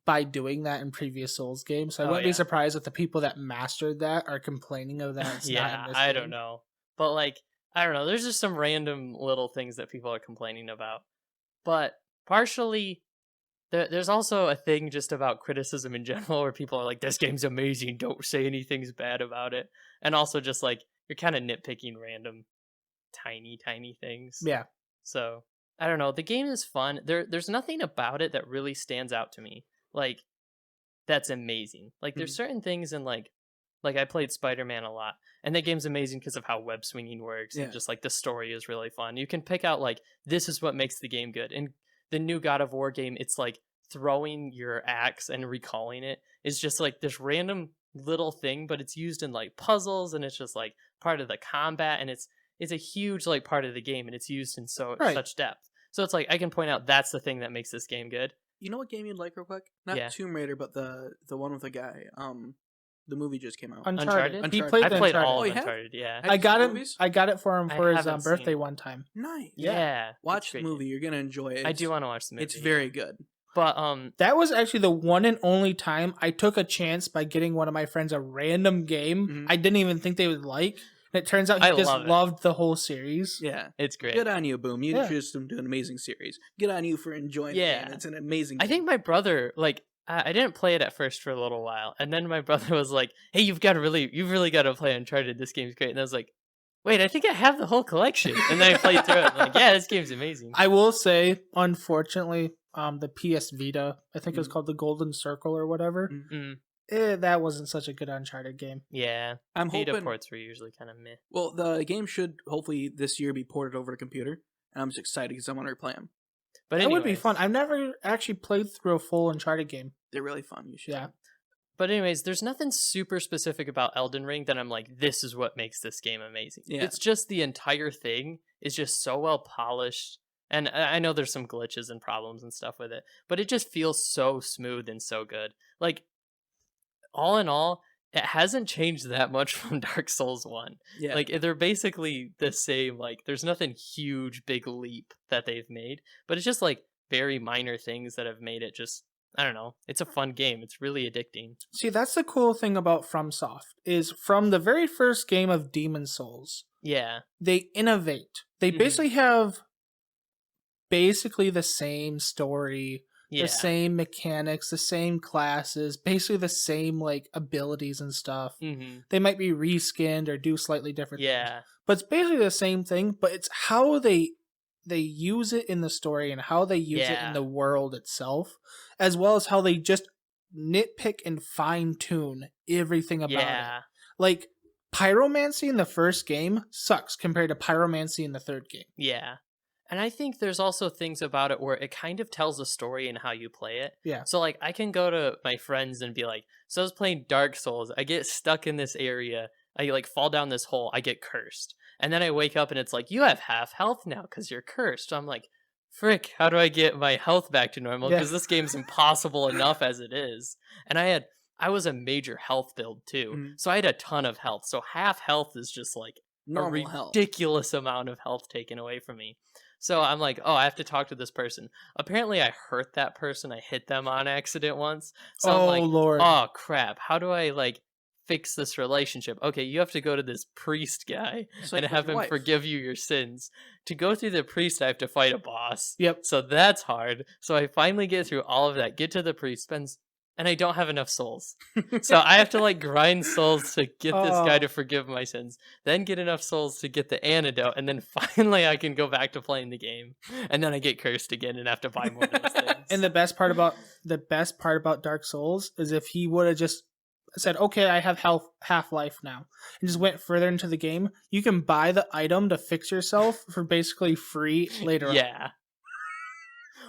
By doing that in previous Souls games. So I wouldn't be surprised if the people that mastered that are complaining of that. It's not in this I game. don't know. But like, I don't know. There's just some random little things that people are complaining about. But partially, there's also a thing just about criticism in general where people are like, this game's amazing, don't say anything's bad about it. And also just like, you're kind of nitpicking random tiny things. Yeah. So, I don't know. The game is fun. There's nothing about it that really stands out to me. Like, that's amazing. Like, there's certain things in like I played Spider-Man a lot, and that game's amazing because of how web swinging works, and just like the story is really fun. You can pick out like, this is what makes the game good. And the new God of War game, it's like throwing your axe and recalling it is just like this random little thing, but it's used in like puzzles, and it's just like part of the combat, and it's a huge like part of the game, and it's used in such depth. So it's like I can point out that's the thing that makes this game good. You know what game you'd like real quick? Not Tomb Raider, but the one with the guy. The movie just came out. Uncharted. He Uncharted. played I played Uncharted. all of you have? Uncharted. Yeah. I got it for him for his haven't birthday seen it. one time. Nice. Yeah. Watch the movie. You're gonna enjoy it. I do want to watch the movie. It's very good. But That was actually the one and only time I took a chance by getting one of my friends a random game I didn't even think they would like. And it turns out he just loved the whole series. Yeah. It's great. Good on you, Boom. You introduced him to an amazing series. Good on you for enjoying it. Man. It's an amazing game. I think my brother, like, I didn't play it at first for a little while, and then my brother was like, "Hey, you've really got to play Uncharted. This game's great." And I was like, "Wait, I think I have the whole collection." And then I played through it. I'm like, yeah, this game's amazing. I will say, unfortunately, the PS Vita, I think it was called the Golden Circle or whatever. That wasn't such a good Uncharted game. Yeah, I'm Vita hoping ports were usually kind of meh. Well, the game should hopefully this year be ported over to computer, and I'm just excited because I want to replay them. But that would be fun. I've never actually played through a full Uncharted game. They're really fun. You should. Yeah. But anyways, there's nothing super specific about Elden Ring that I'm like, this is what makes this game amazing. Yeah. It's just the entire thing is just so well polished. And I know there's some glitches and problems and stuff with it, but it just feels so smooth and so good. Like, all in all, it hasn't changed that much from Dark Souls 1. Yeah. Like, they're basically the same. Like, there's nothing huge, big leap that they've made, but it's just like very minor things that have made it just I don't know. It's a fun game. It's really addicting. See, that's the cool thing about FromSoft is from the very first game of Demon Souls, Yeah. they innovate. They Mhm. basically have the same story, Yeah. the same mechanics, the same classes, basically the same like abilities and stuff. Mm-hmm. They might be reskinned or do slightly different things. Yeah. But it's basically the same thing, but it's how they use it in the story and how they use it in Yeah. the world itself, as well as how they just nitpick and fine tune everything about it. Yeah. Like pyromancy in the first game sucks compared to pyromancy in the third game. Yeah. And I think there's also things about it where it kind of tells a story in how you play it. Yeah. So like I can go to my friends and be like, so I was playing Dark Souls, I get stuck in this area, I like fall down this hole, I get cursed. And then I wake up and it's like, you have half health now because you're cursed. So I'm like, frick, how do I get my health back to normal? Yeah. Because this game's impossible enough as it is. And I was a major health build too. Mhm. So I had a ton of health. So half health is just like Normal a health. ridiculous amount of health taken away from me. So I'm like, oh, I have to talk to this person. Apparently I hurt that person. I hit them on accident once. So I'm like, Lord. oh crap, how do I like fix this relationship? Okay, you have to go to this priest guy It's like and have your him wife. forgive you your sins. To go through the priest, I have to fight a boss. Yep. So that's hard. So I finally get through all of that, get to the priest, and I don't have enough souls. So I have to like grind souls to get this guy to forgive my sins, then get enough souls to get the antidote, and then finally I can go back to playing the game. And then I get cursed again and have to buy more of those things. And the best part about Dark Souls is if he would have just said, "Okay, I have half life now," and just went further into the game, you can buy the item to fix yourself for basically free later on. Yeah.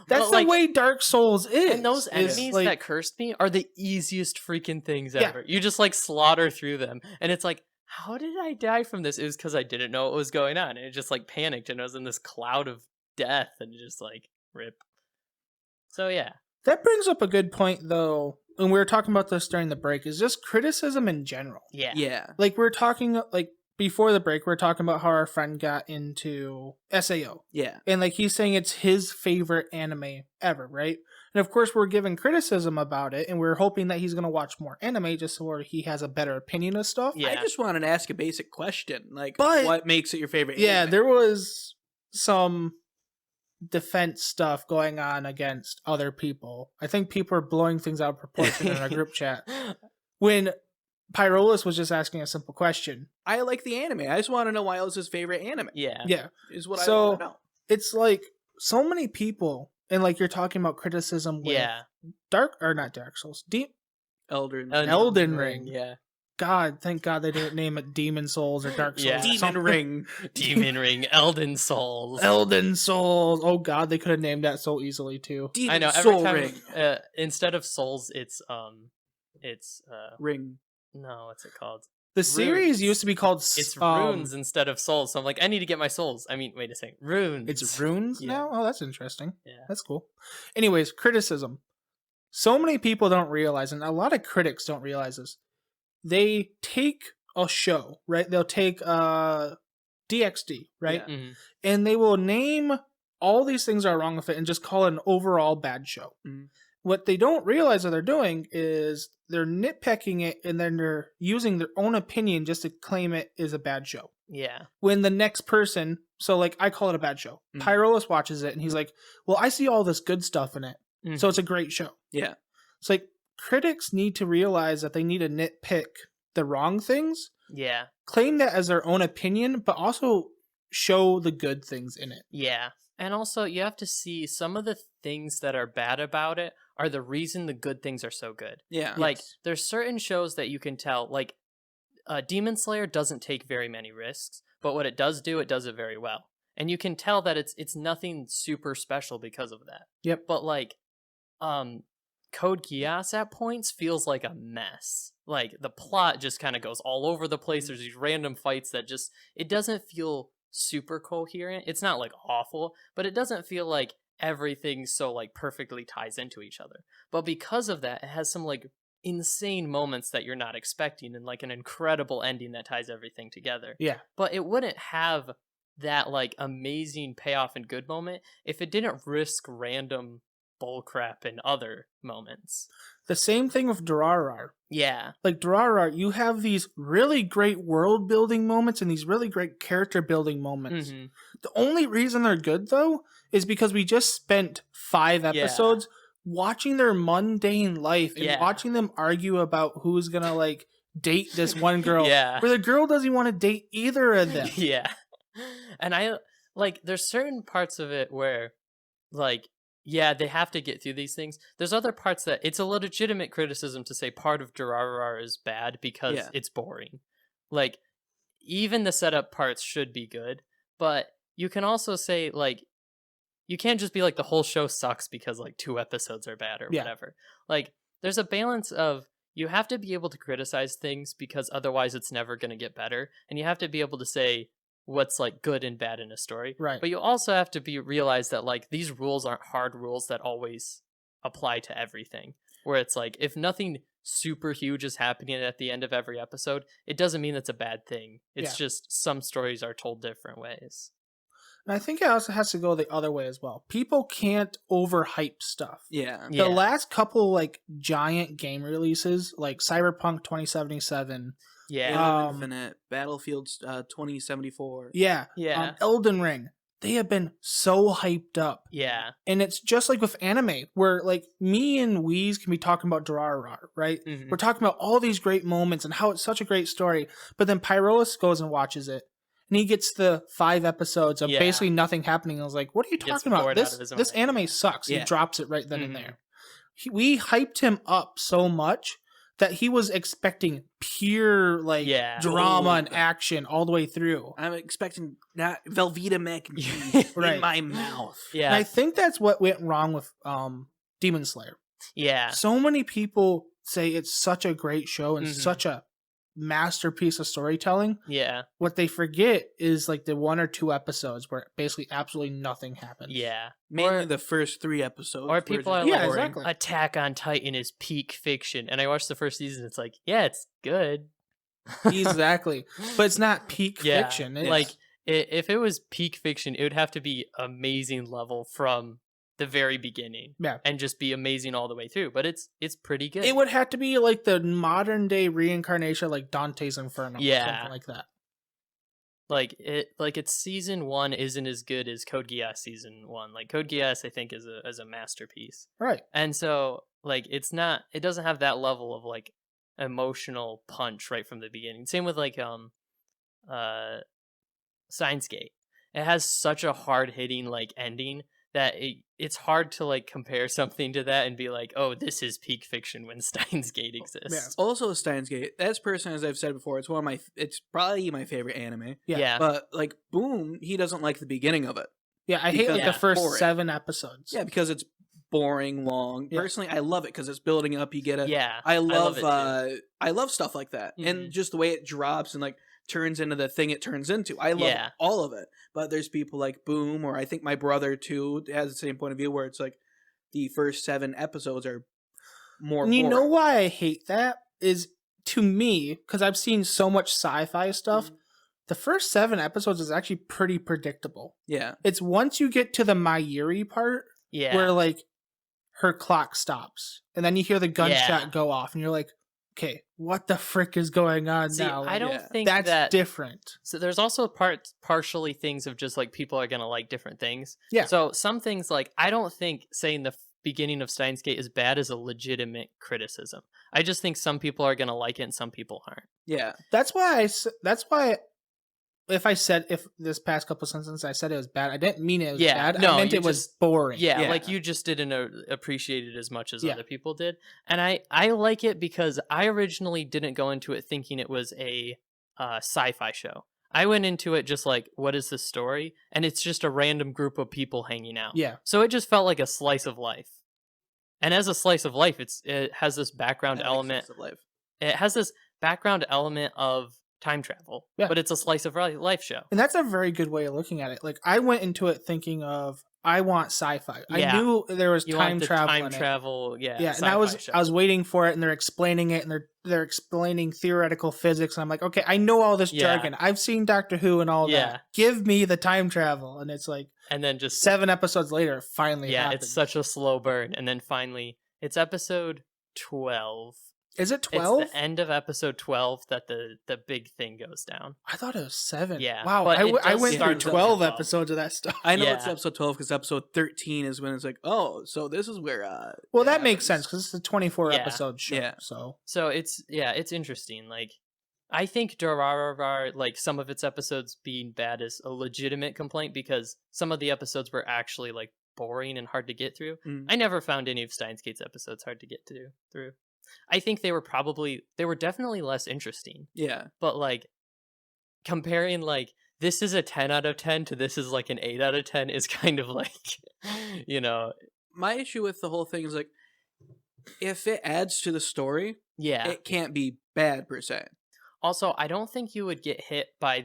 That's But, the like, way Dark Souls is. And those is, enemies like, that cursed me are the easiest freaking things Yeah. ever. You just like slaughter through them. And it's like, how did I die from this? It was because I didn't know what was going on. And it just like panicked and I was in this cloud of death and just like rip. So yeah. that brings up a good point though, and we were talking about this during the break, is just criticism in general. Yeah. Yeah. Like we're talking like before the break, we are talking about how our friend got into SAO. Yeah. And like he's saying it's his favorite anime ever, right? And of course we're giving criticism about it and we're hoping that he's gonna watch more anime just so he has a better opinion of stuff. Yeah. I just wanted to ask a basic question, like But- what makes it your favorite? Yeah, anime? there was some defense stuff going on against other people. I think people are blowing things out of proportion in our group chat. When Pyrolis was just asking a simple question. I like the anime. I just want to know why it was his favorite anime. Yeah. Yeah. Is what I So- want to know. It's like so many people, and like you're talking about criticism with Yeah. not Dark Souls. Elden Ring. Yeah. God, thank God they didn't name it Demon Souls or Dark Souls. Yeah. or Demon something. Ring. Demon Ring, Elden Souls. Elden Souls. Oh God, they could have named that so easily too. Demon I know every Soul time Ring. Instead of souls it's Ring. no, what's it called? The series Runes. used to be called It's runes instead of souls. So I'm like, I need to get my souls. I mean, wait a second. Runes. It's runes Yeah. now? Oh, that's interesting. Yeah. That's cool. Anyways, criticism. So many people don't realize, and a lot of critics don't realize this. They take a show, right? They'll take DxD, right? Yeah. Mhm. And they will name all these things that are wrong with it and just call it an overall bad show. Mhm. What they don't realize that they're doing is they're nitpicking it and then they're using their own opinion just to claim it is a bad show. Yeah. When the next person, so like I call it a bad show. Mhm. Pyrolis watches it and he's like, well, I see all this good stuff in it. Mhm. So it's a great show. Yeah. It's like critics need to realize that they need to nitpick the wrong things, Yeah. claim that as their own opinion, but also show the good things in it. Yeah. And also, you have to see some of the things that are bad about it are the reason the good things are so good. Yeah. Like, there's certain shows that you can tell, like, Demon Slayer doesn't take very many risks, but what it does do, it does it very well. And you can tell that it's nothing super special because of that. Yep. But, like, Code Geass at points feels like a mess. Like, the plot just kind of goes all over the place. There's these random fights that just, it doesn't feel super coherent. It's not, like, awful, but it doesn't feel like everything so, like, perfectly ties into each other. But because of that, it has some, like, insane moments that you're not expecting and, like, an incredible ending that ties everything together. Yeah. But it wouldn't have that, like, amazing payoff and good moment if it didn't risk random bullcrap in other moments. The same thing with Durarara. Yeah. Like Durarara, you have these really great world building moments and these really great character building moments. Mhm. The only reason they're good though is because we just spent 5 episodes watching their mundane life and watching them argue about who's gonna like date this one girl. Yeah. Where the girl doesn't want to date either of them. Yeah. And I like there's certain parts of it where like yeah, they have to get through these things. There's other parts that it's a legitimate criticism to say part of Durarara is bad because it's boring. Like, even the setup parts should be good, but you can also say, like, you can't just be like, the whole show sucks because, like, 2 episodes are bad or whatever. Like, there's a balance of you have to be able to criticize things because otherwise it's never going to get better. And you have to be able to say what's like good and bad in a story, right? But you also have to realize that like these rules aren't hard rules that always apply to everything, where it's like if nothing super huge is happening at the end of every episode, it doesn't mean that's a bad thing. It's just some stories are told different ways. And I think it also has to go the other way as well. People can't overhype stuff. The last couple like giant game releases, like Cyberpunk 2077, Infinite, Battlefield 2074, Elden Ring, they have been so hyped up. And it's just like with anime, where like me and Weez can be talking about Durarara, right? We're talking about all these great moments and how it's such a great story, but then Pyrolis goes and watches it. And he gets the 5 episodes of basically nothing happening. I was like, what are you talking about? This anime sucks. He drops it right then and there. We hyped him up so much that he was expecting pure like drama and action all the way through. I'm expecting not Velveeta mac and cheese in my mouth. And I think that's what went wrong with Demon Slayer. So many people say it's such a great show and such a masterpiece of storytelling. What they forget is like the 1 or 2 episodes where basically absolutely nothing happens. Mainly the first 3 episodes. Or people are like, Attack on Titan is peak fiction. And I watched the first season, it's like, yeah, it's good. Exactly. But it's not peak fiction. It's... Like, if it was peak fiction, it would have to be amazing level from the very beginning and just be amazing all the way through, but it's pretty good. It would have to be like the modern day reincarnation, like Dante's Inferno, something like that. Like its season 1 isn't as good as Code Geass season 1. Like Code Geass I think is a masterpiece, right? And so like it doesn't have that level of like emotional punch right from the beginning. Same with like Steins Gate. It has such a hard hitting like ending that it's hard to like compare something to that and be like, oh, this is peak fiction when Steins Gate exists. Also, Steins Gate. That's personally, as I've said before, it's probably my favorite anime. But like, Boom, he doesn't like the beginning of it. I hate like the first 7 episodes. Because it's boring, long. Personally, I love it because it's building up. You get it. I love stuff like that, and just the way it drops and like turns into the thing it turns into. I love all of it. But there's people like Boom, or I think my brother too has the same point of view where it's like the first 7 episodes are more boring. You know why I hate that is, to me, because I've seen so much sci-fi stuff, the first 7 episodes is actually pretty predictable. It's once you get to the Mayuri part where like her clock stops and then you hear the gunshot go off and you're like, okay, what the frick is going on now? I don't think that's different. So there's also partially things of just like people are gonna like different things. So some things like I don't think saying the beginning of Steins Gate is bad is a legitimate criticism. I just think some people are gonna like it and some people aren't. That's why if this past couple sentences I said it was bad, I didn't mean it was bad. No, I meant it was boring. Like you just didn't appreciate it as much as other people did. And I like it because I originally didn't go into it thinking it was a sci-fi show. I went into it just like, what is this story? And it's just a random group of people hanging out. So it just felt like a slice of life. And as a slice of life, it has this background element. It has this background element of time travel, Yeah. but it's a slice of life show. And that's a very good way of looking at it. Like, I went into it thinking of, I want sci-fi. I knew there was You time want the travel time in travel, it. yeah. And I was waiting for it, and they're explaining it, and they're explaining theoretical physics, and I'm like, okay, I know all this jargon. I've seen Doctor Who and all that. Give me the time travel, and it's like, and then just 7 episodes later, it finally happens. It's such a slow burn, and then finally, it's episode 12. Is it 12? It's the end of episode 12 that the big thing goes down. I thought it was 7. Yeah. Wow. I went through 12 episodes of that stuff. I know it's episode 12 because episode 13 is when it's like, oh, so this is where. Well, that makes sense because it's a 24 episode show. Yeah. So it's interesting. Like, I think Durarara, like some of its episodes being bad is a legitimate complaint because some of the episodes were actually like boring and hard to get through. I never found any of Steins Gate's episodes hard to get through. I think they were definitely less interesting. Yeah. But like comparing like this is a 10 out of 10 to this is like an 8 out of 10 is kind of like, you know. My issue with the whole thing is like, if it adds to the story, it can't be bad per se. Also, I don't think you would get hit by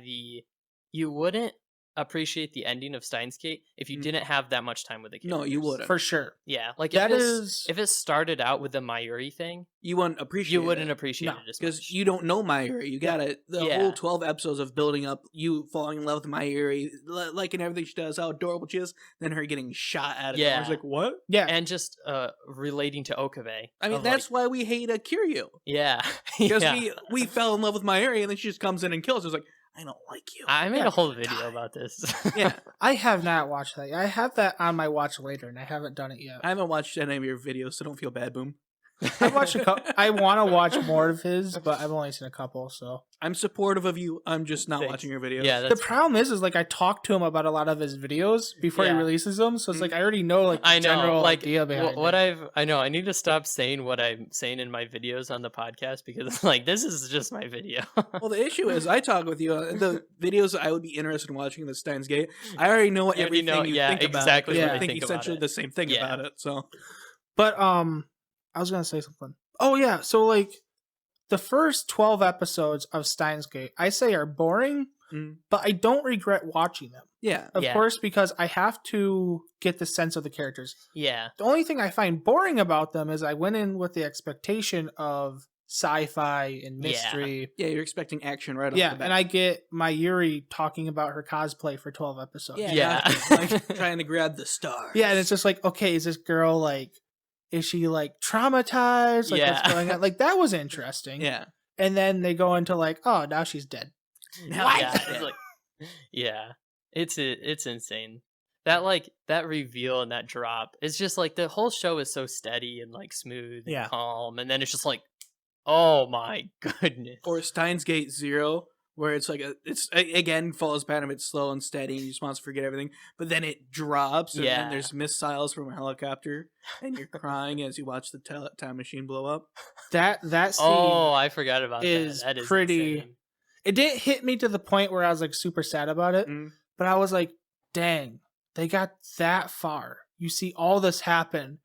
you wouldn't appreciate the ending of Steins Gate if you didn't have that much time with the characters. No, you wouldn't. For sure. Yeah, like if it started out with the Mayuri thing, you wouldn't appreciate it as much. Because you don't know Mayuri. You got the whole 12 episodes of building up you falling in love with Mayuri, liking everything she does, how adorable she is, then her getting shot at it. I was like, what? Yeah. And just relating to Okabe. I mean, that's why we hate Kiryu. Yeah. Because we fell in love with Mayuri and then she just comes in and kills us. Like, I don't like you. I made a whole video about this. Yeah. I have not watched that. I have that on my watch later, and I haven't done it yet. I haven't watched any of your videos, so don't feel bad, Boom. I've watched a couple. I want to watch more of his, but I've only seen a couple. So I'm supportive of you. I'm just not watching your videos. Yeah, the problem is like I talk to him about a lot of his videos before he releases them, so it's like I already know like the general idea behind it. I need to stop saying what I'm saying in my videos on the podcast because like this is just my video. Well, the issue is I talk with you the videos I would be interested in watching the Steins Gate. I already know everything you think about. Exactly. I think essentially the same thing about it. So, but I was gonna say something. Oh yeah, so like the first 12 episodes of Steins Gate, I say are boring, but I don't regret watching them. Yeah, of course, because I have to get the sense of the characters. Yeah. The only thing I find boring about them is I went in with the expectation of sci-fi and mystery. Yeah, you're expecting action right off the bat. And I get Mayuri talking about her cosplay for 12 episodes. Yeah. Like trying to grab the stars. Yeah, and it's just like, okay, is this girl like, is she like traumatized? Like what's going on? Like that was interesting. Yeah. And then they go into like, oh, now she's dead. It's insane. That reveal and that drop. It's just like the whole show is so steady and like smooth and calm, and then it's just like, oh my goodness. Or Steins Gate 0, where it's like it's again follows pattern. It's slow and steady, and you just want to forget everything. But then it drops, and then there's missiles from a helicopter, and you're crying as you watch the time machine blow up. That scene. Oh, I forgot about that. That is pretty. Insane. It didn't hit me to the point where I was like super sad about it, but I was like, dang, they got that far. You see all this happen,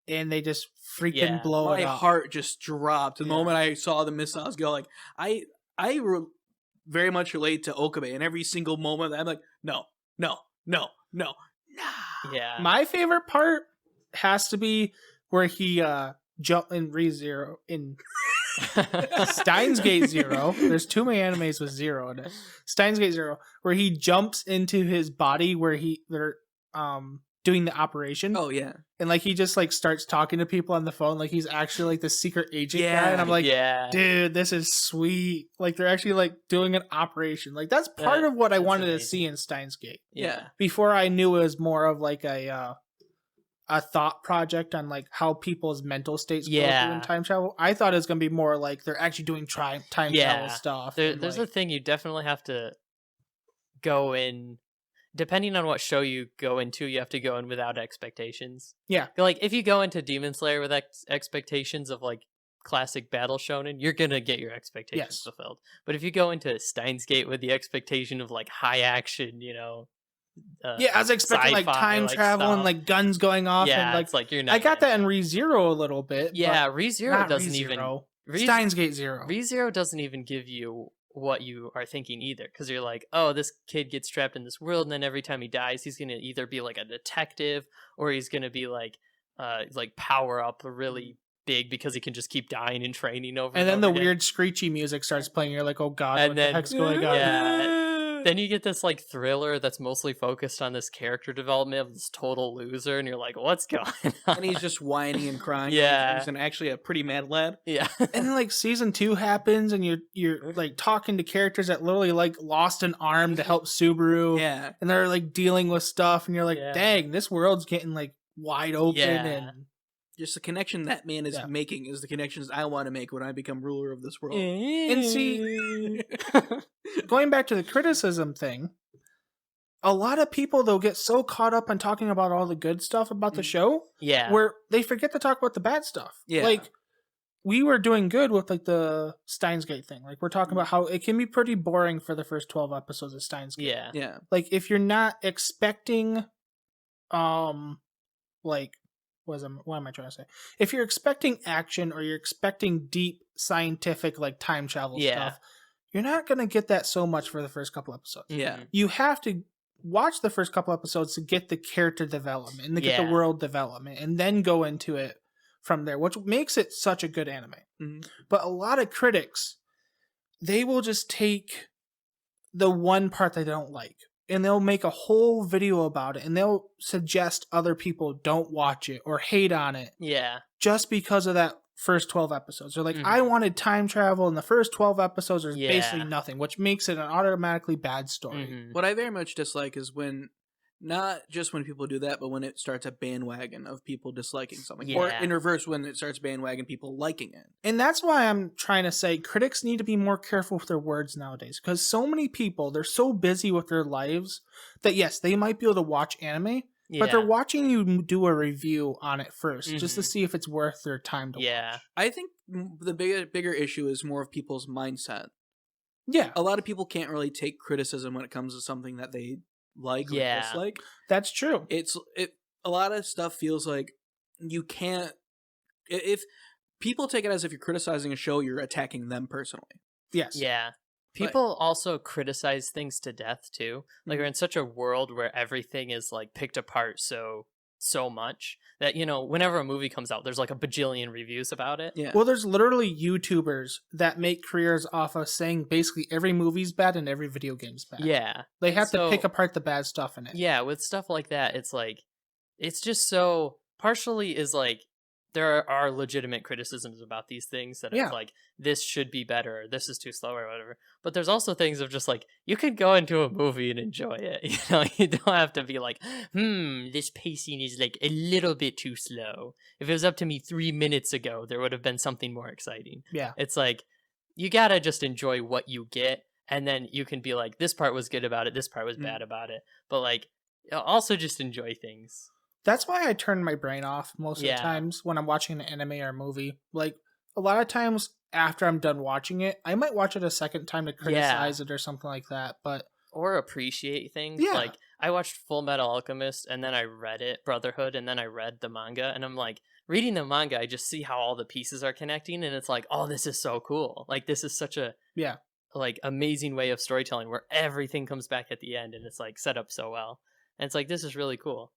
and they just freaking blow it up. My heart just dropped the moment I saw the missiles go. Like I very much relate to Okabe, and every single moment I'm like, no. Yeah. My favorite part has to be where he jumped in ReZero in Steins Gate 0. There's too many animes with 0 in it. Steins Gate 0, where he jumps into his body where they're doing the operation. Oh yeah. And like he just like starts talking to people on the phone like he's actually like the secret agent guy. And I'm like, dude, this is sweet. Like they're actually like doing an operation. Like that's part of what I wanted to see in Steins Gate. Yeah. Before I knew it was more of like a thought project on like how people's mental states go through in time travel. I thought it was going to be more like they're actually doing time travel stuff. There's a thing you definitely have to go in. Depending on what show you go into, you have to go in without expectations. Yeah. Like, if you go into Demon Slayer with expectations of, like, classic battle shonen, you're gonna get your expectations fulfilled. But if you go into Steins Gate with the expectation of, like, high action, you know... I was expecting, like, time travel and, like, guns going off. Yeah, and, like, it's like you're not... I got that in ReZero a little bit. Yeah, ReZero doesn't even... Steins Gate 0. ReZero doesn't even give you what you are thinking either, because you're like, oh, this kid gets trapped in this world, and then every time he dies, he's gonna either be like a detective, or he's gonna be like power up really big because he can just keep dying and training over. And then over the again. weird screechy music starts playing. You're like, oh god, And what then the heck's going on? yeah. Then you get this like thriller that's mostly focused on this character development of this total loser, and you're like, what's going on? And he's just whining and crying. Yeah. He's actually a pretty mad lad. Yeah. And then like season 2 happens, and you're like talking to characters that literally like lost an arm to help Subaru. Yeah. And they're like dealing with stuff, and you're like, Yeah. dang, this world's getting like wide open. Yeah. And Just the connection that man is making is the connections I want to make when I become ruler of this world. And see, going back to the criticism thing, a lot of people they'll get so caught up on talking about all the good stuff about the show Yeah. where they forget to talk about the bad stuff. Yeah. Like we were doing good with like the Steins Gate thing. Like we're talking about how it can be pretty boring for the first 12 episodes of Steins Gate. Yeah. Yeah. Like if you're not expecting like what am I trying to say? If you're expecting action or you're expecting deep scientific like time travel stuff, you're not going to get that so much for the first couple episodes. Yeah. You have to watch the first couple episodes to get the character development and to get the world development and then go into it from there, which makes it such a good anime. Mhm. But a lot of critics, they will just take the one part they don't like and they'll make a whole video about it and they'll suggest other people don't watch it or hate on it Yeah. just because of that first 12 episodes. They're like, Mhm. I wanted time travel, and the first 12 episodes are Yeah. basically nothing, which makes it an automatically bad story. Mhm. What I very much dislike is when, not just when people do that, but when it starts a bandwagon of people disliking something. Or Yeah. in reverse, when it starts bandwagon people liking it. And that's why I'm trying to say critics need to be more careful with their words nowadays, because so many people, they're so busy with their lives that yes, they might be able to watch anime, but they're watching you do a review on it first, just to Mhm. see if it's worth their time to watch. I think the bigger issue is more of people's mindset. Yeah, A lot of people can't really take criticism when it comes to something that they like or Yeah. dislike. that's true. A lot of stuff feels like you can't, if people take it as if you're criticizing a show, you're attacking them personally. Yes. Yeah. People also criticize things to death too. Like we're in such a world where everything is like picked apart so much that, you know, whenever a movie comes out, there's like a bajillion reviews about it. Yeah. Well, there's literally YouTubers that make careers off of saying basically every movie's bad and every video game's bad. Yeah. They have to So- pick apart the bad stuff in it. Yeah, with stuff like that, it's like, it's just so, partially is like, there are legitimate criticisms about these things that Yeah. it's like, this should be better, or this is too slow, or whatever. But there's also things of just like, you could go into a movie and enjoy it. You know, you don't have to be like, this pacing is like a little bit too slow. If it was up to me 3 minutes ago, there would have been something more exciting. Yeah. It's like, you gotta just enjoy what you get, and then you can be like, this part was good about it, this part was bad about it. But like, also just enjoy things. That's why I turn my brain off most of Yeah. the times when I'm watching an anime or a movie. Like, a lot of times after I'm done watching it, I might watch it a second time to criticize it or something like that. But Or appreciate things. Yeah. Like, I watched Full Metal Alchemist, and then I read it, Brotherhood, and then I read the manga, and I'm like, reading the manga, I just see how all the pieces are connecting, and it's like, oh, this is so cool. Like, this is such a yeah, like amazing way of storytelling where everything comes back at the end, and it's like set up so well. And it's like, this is really cool.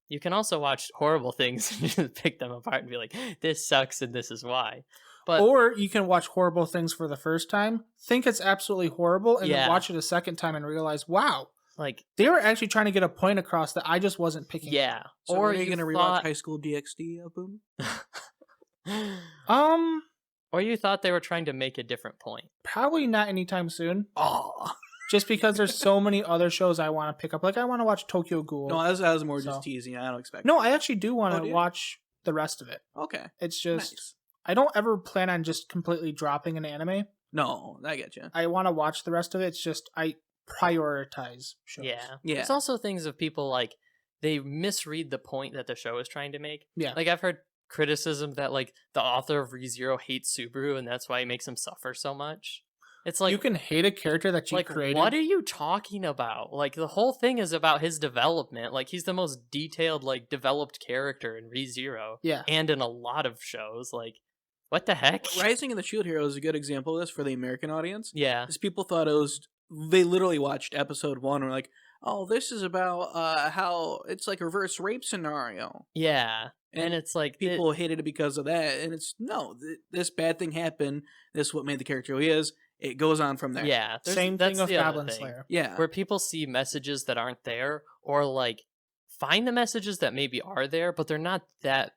You can also watch horrible things and just pick them apart and be like, this sucks and this is why. But or you can watch horrible things for the first time, think it's absolutely horrible, and then Yeah. watch it a second time and realize, wow, like, they were actually trying to get a point across that I just wasn't picking. yeah. So or are you going to rewatch thought... High School DxD, Boom? Or you thought they were trying to make a different point. Probably not anytime soon. Oh. Just because there's so many other shows I want to pick up. Like, I want to watch Tokyo Ghoul. No, I was more So- just teasing. I don't expect No, I actually do want Oh, to do you? watch the rest of it. Okay. It's just, Nice. I don't ever plan on just completely dropping an anime. No, I get you. I want to watch the rest of it. It's just, I prioritize shows. Yeah. Yeah. There's also things of people like, they misread the point that the show is trying to make. Yeah. Like, I've heard criticism that, like, the author of ReZero hates Subaru and that's why he makes him suffer so much. It's like, you can hate a character that you like, created. what are you talking about? Like, the whole thing is about his development. Like, he's the most detailed, like, developed character in ReZero. Yeah. And in a lot of shows. Like, what the heck? Rising of the Shield Hero is a good example of this for the American audience. Yeah. Because people thought it was... They literally watched episode 1 and were like, oh, this is about how it's like a reverse rape scenario. Yeah. And it's like... People hated it because of that. And it's, no, this bad thing happened. This is what made the character who he is. It goes on from there. Yeah. Same thing with Goblin Slayer. Yeah. Where people see messages that aren't there, or like find the messages that maybe are there, but they're not that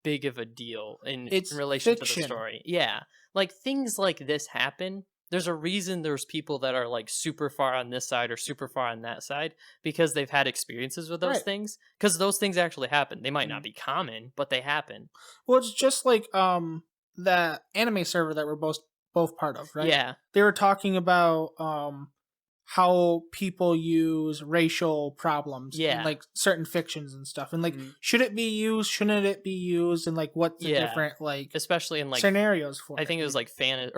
big of a deal in relation to the story. Yeah. Like things like this happen. There's a reason there's people that are like super far on this side or super far on that side because they've had experiences with those things. Because those things actually happen. They might not be common, but they happen. Well, it's just like that anime server that we're both part of, right? Yeah. They were talking about how people use racial problems in like certain fictions and stuff, and like should it be used, shouldn't it be used, and like what's the different like especially in like scenarios for I think it was like it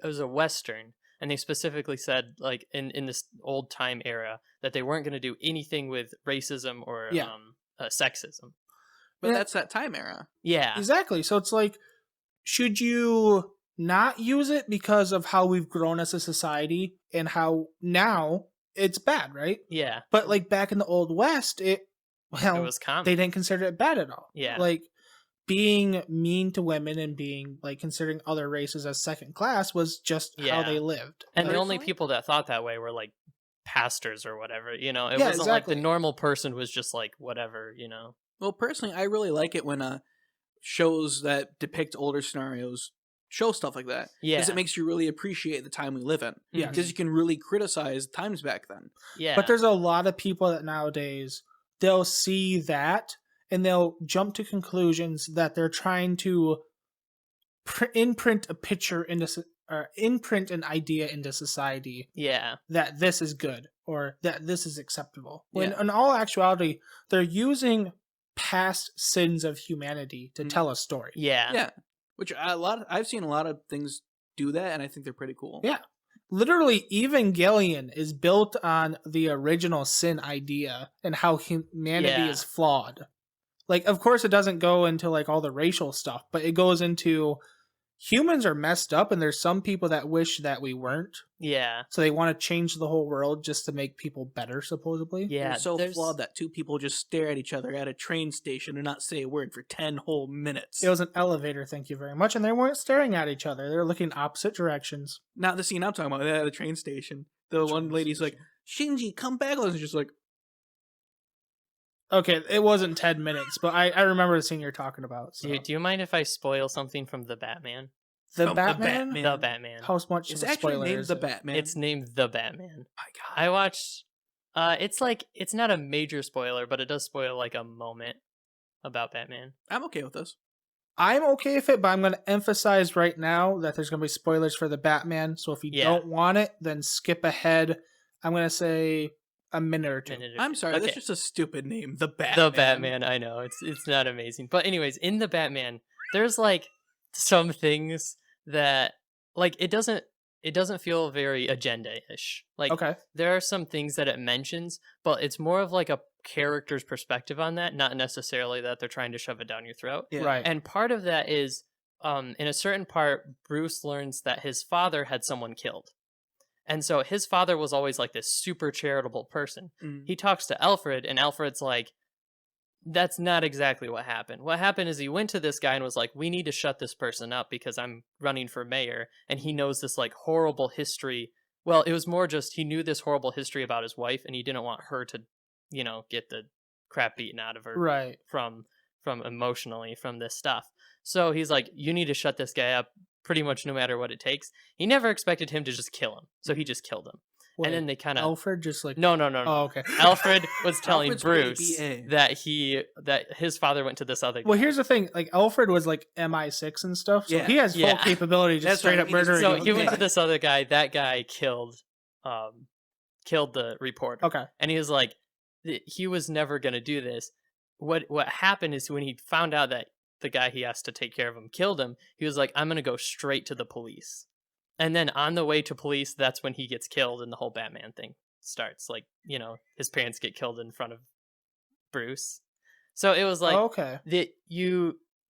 was a Western, and they specifically said like in this old time era that they weren't going to do anything with racism or sexism. But that's that time era. Yeah. Exactly. So it's like, should you not use it because of how we've grown as a society and how now it's bad, right? Yeah. But like back in the Old West, it was common. They didn't consider it bad at all. Yeah. Like being mean to women and being like considering other races as second class was just how they lived. And the only people that thought that way were like pastors or whatever, you know. It wasn't like the normal person was just like whatever, you know. Well, personally, I really like it when shows that depict older scenarios show stuff like that. Yeah. Because it makes you really appreciate the time we live in. Yeah. Because you can really criticize times back then. Yeah. But there's a lot of people that nowadays, they'll see that and they'll jump to conclusions that they're trying to imprint a picture into, or imprint an idea into society. Yeah. That this is good or that this is acceptable. When in all actuality, they're using past sins of humanity to tell a story. Yeah. Yeah. Which I've seen a lot of things do that, and I think they're pretty cool. Yeah. Literally, Evangelion is built on the original sin idea and how humanity is flawed. Like, of course, it doesn't go into like all the racial stuff, but it goes into humans are messed up, and there's some people that wish that we weren't. Yeah. So they want to change the whole world just to make people better, supposedly. Yeah. They're so flawed that two people just stare at each other at a train station and not say a word for 10 whole minutes. It was an elevator, thank you very much, and they weren't staring at each other. They were looking opposite directions. Not the scene I'm talking about, at the train station. The one lady's like, Shinji, come back. And just like... Okay, it wasn't 10 minutes, but I remember the scene you're talking about. So. Do you mind if I spoil something from The Batman? The Batman? The Batman. How much it's of a actually spoiler named is The it? Batman. It's named The Batman. My God. I watched... it's not a major spoiler, but it does spoil like a moment about Batman. I'm okay with this. I'm okay with it, but I'm going to emphasize right now that there's going to be spoilers for The Batman, so if you don't want it, then skip ahead. I'm going to say a minute or two. I'm sorry, that's just a stupid name. The Batman. The Batman, I know. It's not amazing. But anyways, in The Batman, there's like some things that like it doesn't feel very agenda-ish. Like there are some things that it mentions, but it's more of like a character's perspective on that, not necessarily that they're trying to shove it down your throat. Yeah. Right. And part of that is in a certain part, Bruce learns that his father had someone killed. And so his father was always like this super charitable person. He talks to Alfred, and Alfred's like, that's not exactly what happened. What happened is he went to this guy and was like, we need to shut this person up because I'm running for mayor. And he knows this like horrible history. Well, it was more just he knew this horrible history about his wife, and he didn't want her to, you know, get the crap beaten out of her from emotionally from this stuff. So he's like, you need to shut this guy up pretty much no matter what it takes. He never expected him to just kill him. So he just killed him. Wait, and then they kind of Alfred just like no. Oh, okay. Alfred was telling Bruce ABA. that his father went to this other guy. Well, here's the thing: like Alfred was like MI6 and stuff, so he has full capability just straight up murdering. So he went to this other guy. That guy killed the reporter. Okay, and he was like, he was never gonna do this. What happened is when he found out that the guy he asked to take care of him killed him, he was like, I'm gonna go straight to the police. And then on the way to police, that's when he gets killed and the whole Batman thing starts. Like, you know, his parents get killed in front of Bruce. So it was like,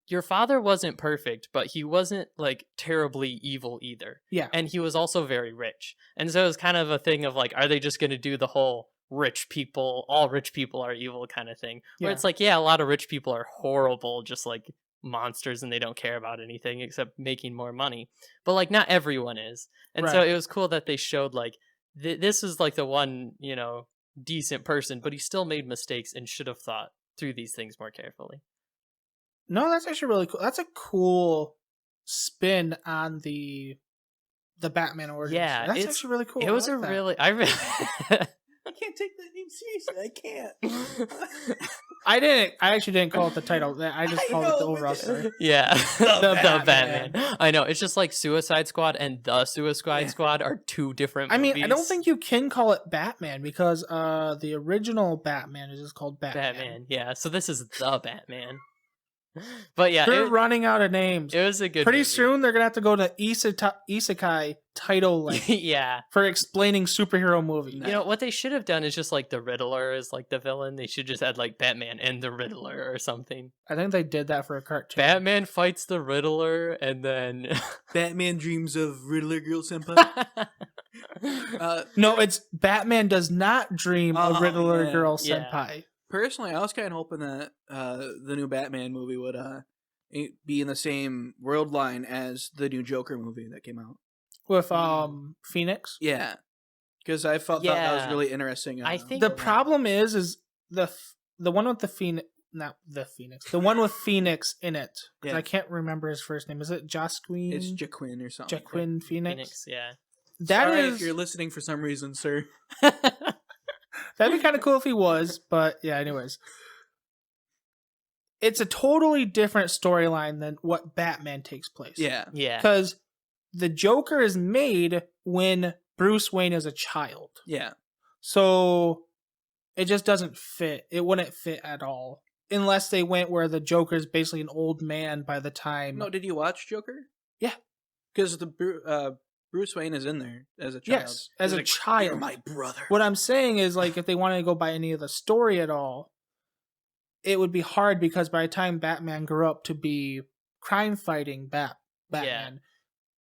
your father wasn't perfect, but he wasn't like terribly evil either. Yeah. And he was also very rich. And so it was kind of a thing of like, are they just going to do the whole rich people, all rich people are evil kind of thing? Where it's like, yeah, a lot of rich people are horrible, just like monsters, and they don't care about anything except making more money. But like, not everyone is. And so it was cool that they showed like, this is like the one, decent person, but he still made mistakes and should have thought through these things more carefully. No, that's actually really cool. That's a cool spin on the Batman origins. Yeah, that's actually really cool. It was I can't take that name seriously. I can't. I actually didn't call it the title. I just called it the overall story. Yeah, the Batman. I know. It's just like Suicide Squad and the Suicide Squad are two different movies. I mean, I don't think you can call it Batman because the original Batman is just called Batman. Yeah, so this is the Batman. But yeah, they're running out of names. It was a good Pretty movie. soon they're gonna have to go to Isekai title length yeah, for explaining superhero movies. You know what they should have done is just like the Riddler is like the villain. They should just add like Batman and the Riddler or something. I think they did that for a cartoon. Batman fights the Riddler, and then Batman dreams of Riddler girl senpai. No, it's Batman does not dream of Riddler girl senpai. Yeah. Personally, I was kind of hoping that the new Batman movie would be in the same world line as the new Joker movie that came out with Phoenix. Yeah, because I thought that was really interesting. I think the problem is the one with the Phoenix, not the Phoenix, the one with Phoenix in it. Because I can't remember his first name. Is it Josquin? It's Jaquin or something. Jaquin Phoenix. Yeah. Sorry if you're listening for some reason, sir. That'd be kind of cool if he was, but yeah, anyways. It's a totally different storyline than what Batman takes place. Yeah. Because the Joker is made when Bruce Wayne is a child. Yeah. So it just doesn't fit. It wouldn't fit at all. Unless they went where the Joker is basically an old man by the time... No, did you watch Joker? Yeah. Because the Bruce Wayne is in there as a child. Yes, as a child. You're my brother. What I'm saying is, like, if they wanted to go by any of the story at all, it would be hard because by the time Batman grew up to be crime-fighting Batman,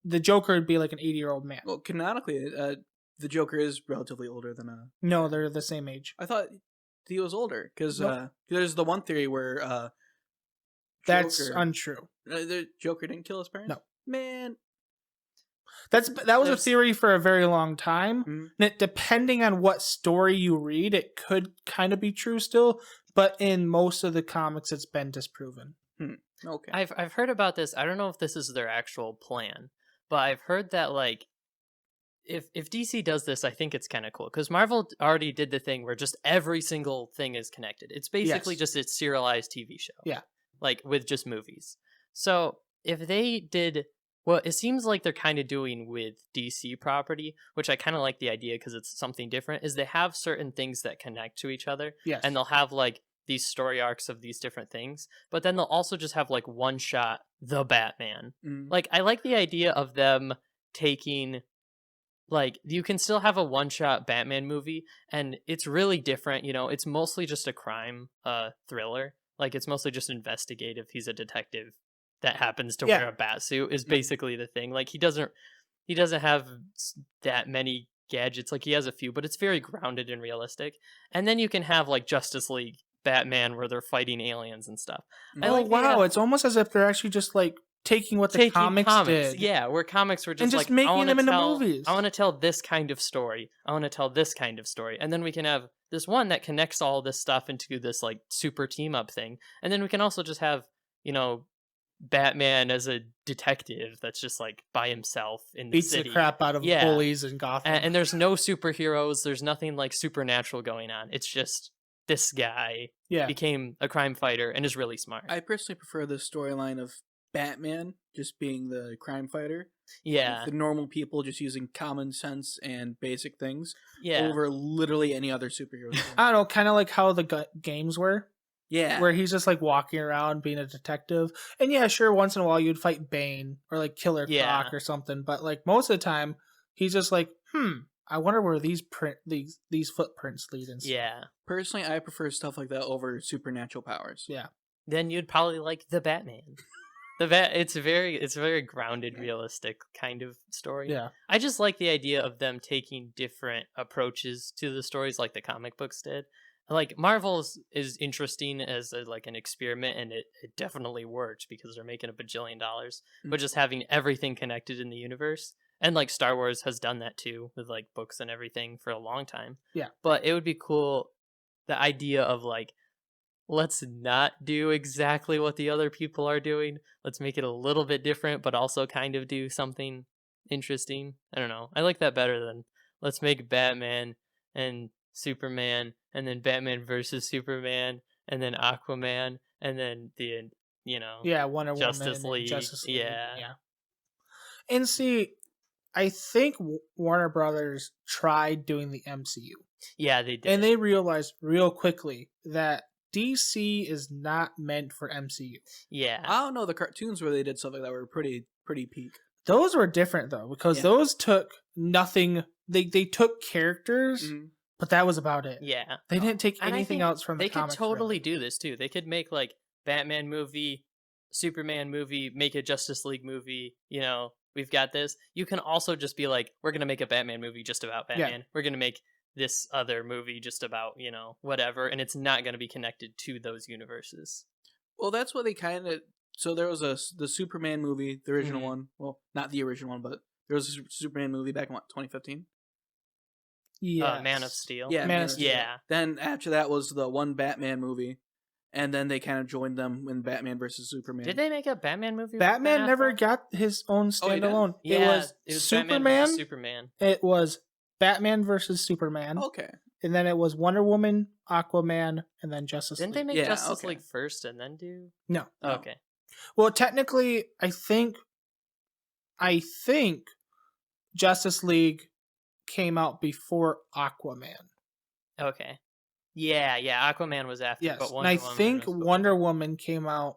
the Joker would be like an 80-year-old man. Well, canonically, the Joker is relatively older than No, they're the same age. I thought he was older because Nope. there's the one theory where That's untrue. The Joker didn't kill his parents. No, man. That was a theory for a very long time. Mm-hmm. Depending on what story you read, it could kind of be true still, but in most of the comics, it's been disproven. Okay, I've heard about this. I don't know if this is their actual plan, but I've heard that like if DC does this, I think it's kind of cool because Marvel already did the thing where just every single thing is connected. It's basically just a serialized TV show. Yeah, like with just movies. So if they did. Well, it seems like they're kind of doing with DC property, which I kind of like the idea because it's something different, is they have certain things that connect to each other. Yes. And they'll have like these story arcs of these different things, but then they'll also just have like one shot, the Batman. Like, I like the idea of them taking, like, you can still have a one-shot Batman movie, and it's really different, it's mostly just a crime thriller. Like, it's mostly just investigative. He's a detective that happens to wear a bat suit is basically the thing. Like he doesn't have that many gadgets. Like he has a few, but it's very grounded and realistic. And then you can have like Justice League Batman where they're fighting aliens and stuff. It's almost as if they're actually just like taking what the comics did. Yeah, where comics were just, and just like, making them into movies. I want to tell this kind of story. I want to tell this kind of story. And then we can have this one that connects all this stuff into this like super team up thing. And then we can also just have, Batman as a detective that's just like by himself in the city. Beats the crap out of bullies in Gotham. And there's no superheroes. There's nothing like supernatural going on. It's just this guy became a crime fighter and is really smart. I personally prefer the storyline of Batman just being the crime fighter. Yeah. Like the normal people just using common sense and basic things over literally any other superhero. I don't know, kind of like how the games were. Yeah. Where he's just like walking around being a detective. And yeah, sure, once in a while you'd fight Bane or like Killer Croc or something. But like most of the time, he's just like, I wonder where these footprints lead. Yeah. Personally, I prefer stuff like that over supernatural powers. Yeah. then you'd probably like The Batman. It's a very grounded, realistic kind of story. Yeah. I just like the idea of them taking different approaches to the stories, like the comic books did. Like Marvel's is interesting as like an experiment, and it definitely works because they're making $1 bajillion. But just having everything connected in the universe, and like Star Wars has done that too with like books and everything for a long time. Yeah. But it would be cool, the idea of like, let's not do exactly what the other people are doing. Let's make it a little bit different, but also kind of do something interesting. I don't know. I like that better than let's make Batman and Superman, and then Batman versus Superman, and then Aquaman, and then the Wonder Justice Woman, League. Justice League. Yeah. And see, I think Warner Brothers tried doing the MCU. Yeah, they did. And they realized real quickly that DC is not meant for MCU. Yeah. I don't know, the cartoons where they did stuff like that were pretty peak. Those were different though, because those took nothing. They took characters, but that was about it. Yeah. They didn't take And anything else from the comics. They could totally do this too. They could make like Batman movie, Superman movie, make a Justice League movie, we've got this. You can also just be like, we're going to make a Batman movie just about Batman. Yeah. We're going to make this other movie just about, whatever. And it's not going to be connected to those universes. Well, that's what they kind of... So there was the Superman movie, the original one. Well, not the original one, but there was a Superman movie back in, 2015? Yeah. Man of Steel. Yeah, Man of Steel. Yeah. Then after that was the one Batman movie. And then they kind of joined them in Batman versus Superman. Did they make a Batman movie? Batman never got his own standalone. Yeah, it was Batman Superman. versus Superman. It was Batman versus Superman. Okay. And then it was Wonder Woman, Aquaman, and then Justice Didn't League. they make Justice League first and then do? No. Oh, okay. Well, technically, I think Justice League came out before Aquaman. Okay. Yeah. Aquaman was after. Yes, but and I think Wonder Woman came out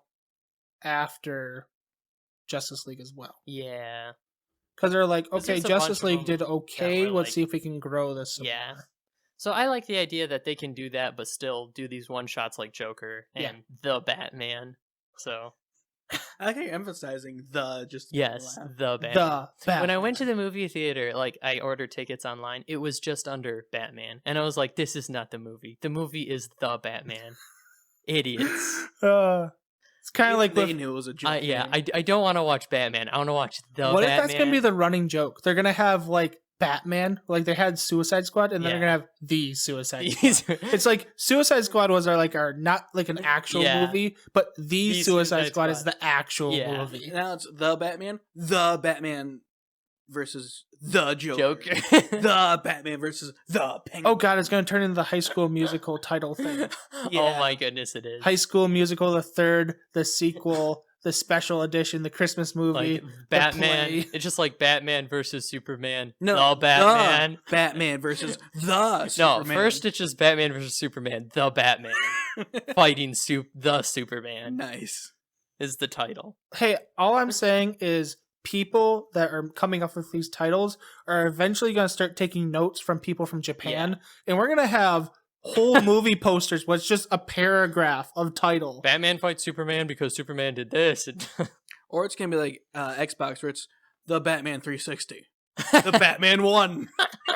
after Justice League as well. Yeah. Because they're like, There's okay, just a Justice bunch of League them did okay. were Let's like- see if we can grow this some Yeah. more. So I like the idea that they can do that, but still do these one shots like Joker and the Batman. So I think emphasizing just yes, laugh. the Batman. The Batman. When I went to the movie theater, like I ordered tickets online, it was just under Batman, and I was like, "This is not the movie. The movie is the Batman." Idiots. It's kind of like they with, knew it was a joke. I don't want to watch Batman. I want to watch the what Batman. if that's gonna be the running joke? They're gonna have like Batman, like they had Suicide Squad, and then they're gonna have the Suicide Squad. It's like Suicide Squad was our not like an actual movie, but the Suicide Squad is the actual movie. Now it's the Batman versus the Joker. The Batman versus the Penguin. Oh god, it's gonna turn into the High School Musical title thing. Oh my goodness, it is. High School Musical, the third, the sequel, the special edition, the Christmas movie, Like Batman. the play. It's just like Batman versus Superman. No, the Batman. the Batman versus the No, Superman. first it's just Batman versus Superman. The Batman fighting the Superman Nice. is the title. Hey, all I'm saying is people that are coming up with these titles are eventually going to start taking notes from people from Japan, and we're going to have whole movie posters where it's just a paragraph of title. Batman fights Superman because Superman did this. Or it's gonna be like Xbox, where it's the Batman 360, the Batman 1.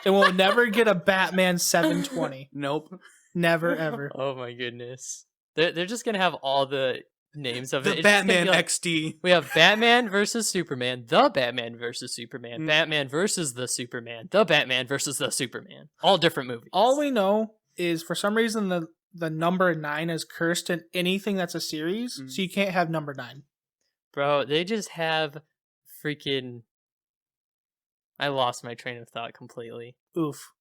And we'll never get a Batman 720. Nope. Never, ever. Oh my goodness. They're just going to have all the names of it. The It's just gonna Batman be like, XD. we have Batman versus Superman, the Batman versus Superman, Batman versus the Superman, the Batman versus the Superman. All different movies. All we know is for some reason the number 9 is cursed in anything that's a series, so you can't have number 9. Bro, they just have freaking... I lost my train of thought completely. Oof.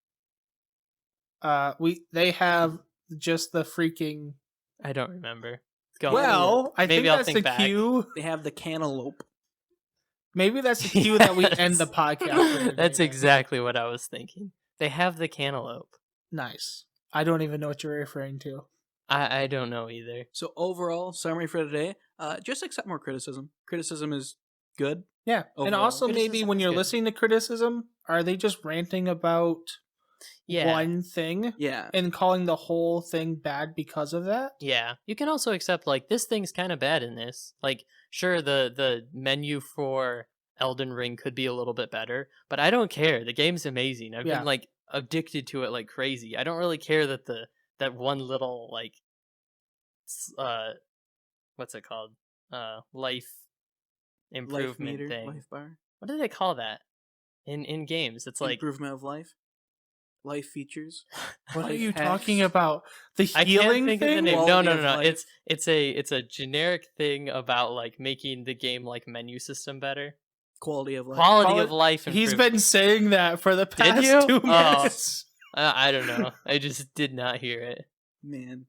They have just the freaking... I don't remember. Go Well, I Maybe think I'll that's think the back. cue. They have the cantaloupe. Maybe that's the cue that we end the podcast. That's exactly what I was thinking. They have the cantaloupe. Nice. I don't even know what you're referring to. I don't know either. So overall, summary for today, just accept more criticism. Criticism is good. Yeah. And Overall. also maybe Criticism when is you're good. listening to criticism, are they just ranting about one thing Yeah. and calling the whole thing bad because of that. Yeah. You can also accept, like, this thing's kind of bad in this. Like, sure, the menu for Elden Ring could be a little bit better, but I don't care. The game's amazing. I've been, like, addicted to it like crazy. I don't really care that that one little, like, what's it called? Life improvement meter, thing. life bar. What do they call that in games? It's like improvement of life. Life features. What Life are you hacks. talking about? The I healing can't think of the thing? name. No, Quality no, of no, no. life. It's a generic thing about, like, making the game, like, menu system better. Quality of life. Quality of life. He's improvement. been saying that for the past you? 2 Oh. minutes. I don't know. I just did not hear it. Man.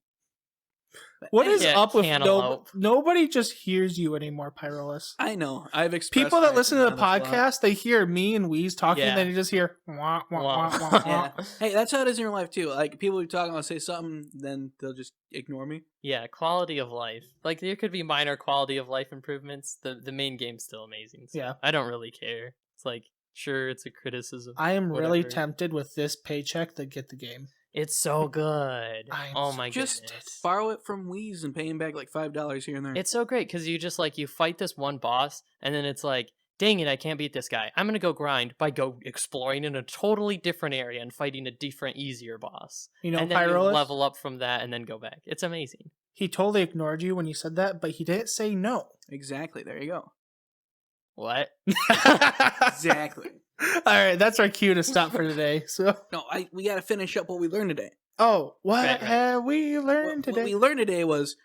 What is Yeah, up with cantaloupe. nobody just hears you anymore, Pyrolis? I know. I've expressed People that my listen to the opinion on this a lot. podcast, they hear me and Weez talking, Yeah. and then you just hear wah, wah, Wah. wah, wah, Yeah. wah. Hey, that's how it is in your life too. Like people be talking, I'll say something, then they'll just ignore me. Yeah, quality of life. Like, there could be minor quality of life improvements. The main game's still amazing. So Yeah. I don't really care. It's like, sure, it's a criticism. I am really Whatever. tempted with this paycheck to get the game. It's so good. I'm Oh my Just goodness. borrow it from Wheeze and pay him back like $5 here and there. It's so great because you just, like, you fight this one boss, and then it's like, dang it, I can't beat this guy. I'm gonna go grind by go exploring in a totally different area and fighting a different, easier boss. You know, and then you Pyrolis, level up from that and then go back. It's amazing. he totally ignored you when you said that, but he didn't say no. Exactly. There you go. What? Exactly. All right, that's our cue to stop for today. So, No, we got to finish up what we learned today. what Right. have we learned What today? we learned today was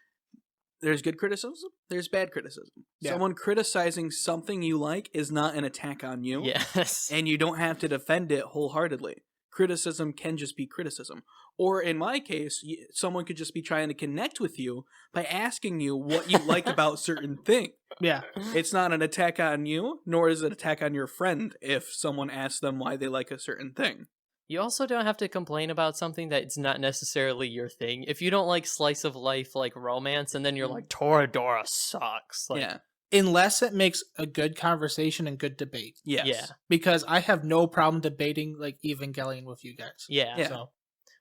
there's good criticism, there's bad criticism. Yeah. Someone criticizing something you like is not an attack on you. Yes. And you don't have to defend it wholeheartedly. Criticism can just be criticism. Or in my case, someone could just be trying to connect with you by asking you what you like about certain thing. Yeah, It's not an attack on you, nor is it an attack on your friend if someone asks them why they like a certain thing. You also don't have to complain about something that's not necessarily your thing. If you don't like slice of life, like romance, and then you're like, Toradora sucks. Like, Yeah. unless it makes a good conversation and good debate. Yes. Yeah. Because I have no problem debating like Evangelion with you guys. Yeah. Yeah. So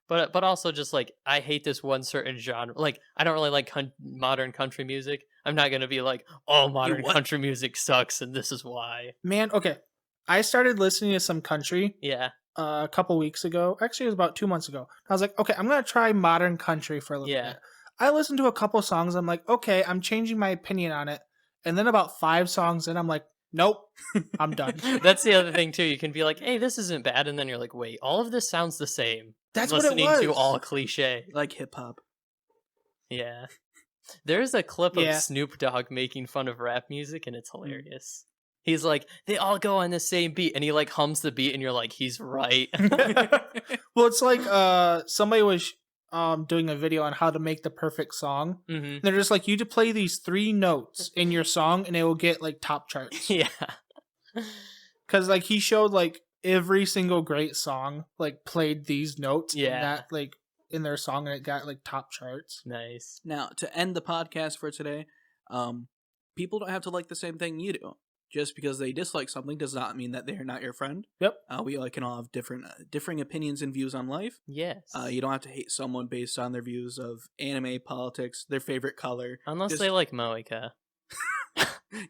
But also just, like, I hate this one certain genre. Like, I don't really like modern country music. I'm not going to be like, oh, modern what? country music sucks and this is why. man, okay. I started listening to some country Yeah. a couple weeks ago. Actually, it was about 2 months ago. I was like, okay, I'm gonna try modern country for a little Yeah. bit. I listened to a couple songs. I'm like, okay, I'm changing my opinion on it. And then about 5 songs in, I'm like, nope, I'm done. That's the other thing, too. You can be like, hey, this isn't bad. And then you're like, wait, all of this sounds the same. That's Listening what it to was. all cliche. Like hip hop. Yeah. There's a clip Yeah. of Snoop Dogg making fun of rap music, and it's hilarious. He's like, they all go on the same beat, and he, like, hums the beat, and you're like, he's right. Well, it's like somebody was doing a video on how to make the perfect song. hmm They're just like, you to play these 3 notes in your song, and it will get like top charts. Yeah. Because like he showed like every single great song like played these notes in Yeah. that like in their song, and it got like top charts. Nice. Now, to end the podcast for today, people don't have to like the same thing you do. Just because they dislike something does not mean that they're not your friend. Yep. We all can all have differing opinions and views on life. Yes. You don't have to hate someone based on their views of anime, politics, their favorite color. Unless just- they like Moeka.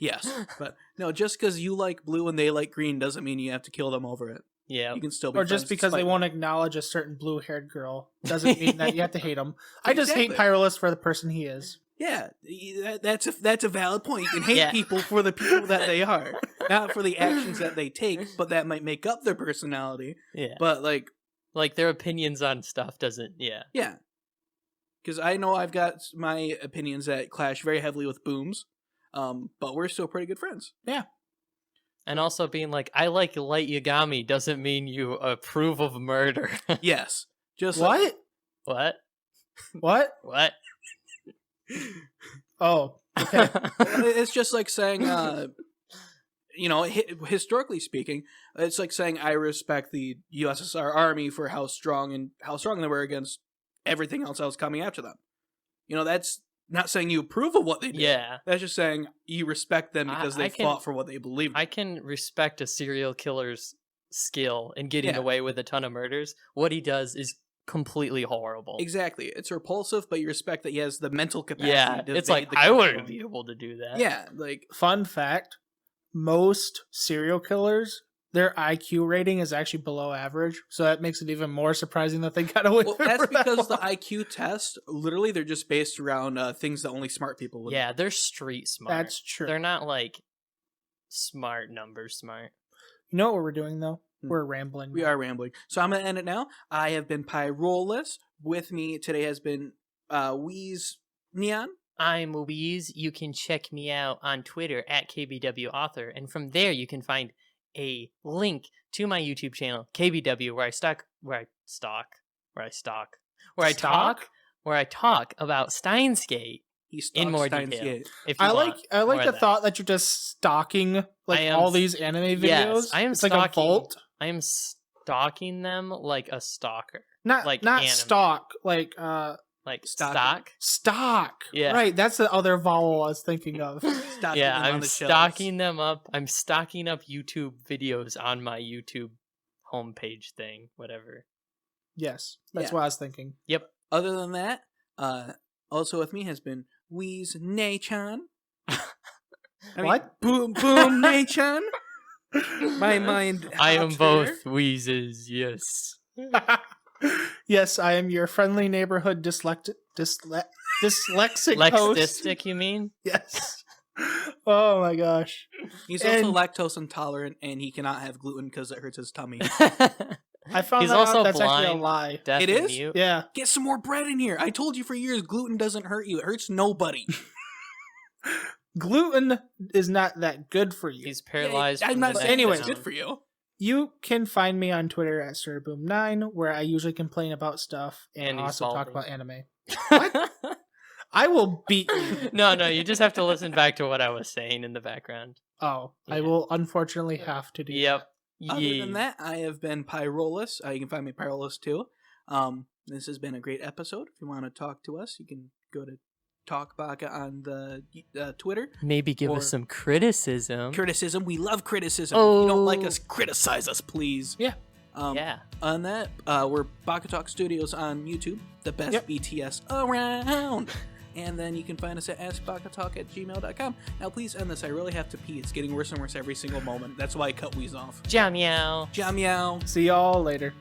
Yes, but no, just because you like blue and they like green doesn't mean you have to kill them over it. Yeah. You can still be Or just friends because they despite won't acknowledge a certain blue-haired girl doesn't mean that you have to hate him. I just hate Exactly. Pyrolis for the person he is. Yeah, that's a valid point. You can hate Yeah. people for the people that they are, not for the actions that they take, but that might make up their personality. Yeah. But Like, their opinions on stuff doesn't, yeah. yeah, because I know I've got my opinions that clash very heavily with Boom's, but we're still pretty good friends. And also being like, I like Light Yagami doesn't mean you approve of murder. Yes, just What? What? What? What? Oh, okay. it's just like saying, historically speaking, it's like saying I respect the USSR Army for how strong they were against everything else that was coming after them. That's not saying you approve of what they did. Yeah. That's just saying you respect them because they I can- fought for what they believed. I can respect a serial killer's skill in getting Yeah. away with a ton of murders. What he does is completely horrible. Exactly. It's repulsive, but you respect that he has the mental capacity. Yeah, to it's evade like the I wouldn't consequence. be able to do that. Yeah, like Fun fact: most serial killers, their IQ rating is actually below average, so that makes it even more surprising that they got away. well, with it that's for that because the long. IQ test literally they're just based around things that only smart people would. Yeah, they're street smart. That's true. They're not like smart number smart. You know what we're doing though? Hmm. We're rambling. We now. are rambling, so I'm gonna end it now. I have been Pyrolis. With me today has been Wheeze Neon. I'm Louise. You can check me out on Twitter at KBW Author, and from there you can find a link to my YouTube channel, KBW, where I talk about Steins Gate He in more Steins detail. Gate. If you I want like more the of that. thought that you're just stalking I am all these anime videos. Yes, I am it's like a stalking. vault. I am stalking them like a stalker, Not like not anime. stalk, like like Stalking. stock. Yeah. Right, that's the other vowel I was thinking of. Stocking Yeah, them on I'm the shelves. stocking them up. I'm stocking up YouTube videos on my YouTube homepage thing, whatever. Yes, that's Yeah. what I was thinking. Yep. Other than that, also with me has been Wheeze Nachan. What? Boom Boom Nachan. My mind. I am hops both there. wheezes, yes. Yes, I am your friendly neighborhood dyslexic host. Lexistic, you mean? Yes. Oh my gosh. He's also And- lactose intolerant, and he cannot have gluten because it hurts his tummy. I found He's that also out. That's blind. actually a lie. Deaf It and is? mute. Yeah. Get some more bread in here. I told you for years gluten doesn't hurt you. It hurts nobody. Gluten is not that good for you. He's paralyzed. I'm from not the saying Anyways. it's neck good for you. You can find me on Twitter at SirBoom9, where I usually complain about stuff and And he's also talk salty. about anime. down. I will beat you. No, you just have to listen back to what I was saying in the background. Oh, I Yeah. will unfortunately have to do Yep. Other Yee. than that, I have been Pyrolis. You can find me Pyrolis too. This has been a great episode. If you want to talk to us, you can go to Talk Baka on the Twitter. Maybe give Or- us some criticism. Criticism. We love criticism. If you don't like Oh. us, criticize us, please. Yeah. Yeah. On that, we're Baka-Talk Studios on YouTube, the best Yep. BTS around. And then you can find us at askbakatalk@gmail.com. Now, please end this. I really have to pee. It's getting worse and worse every single moment. That's why I cut Wheeze off. Jam meow. Jam meow. See y'all later.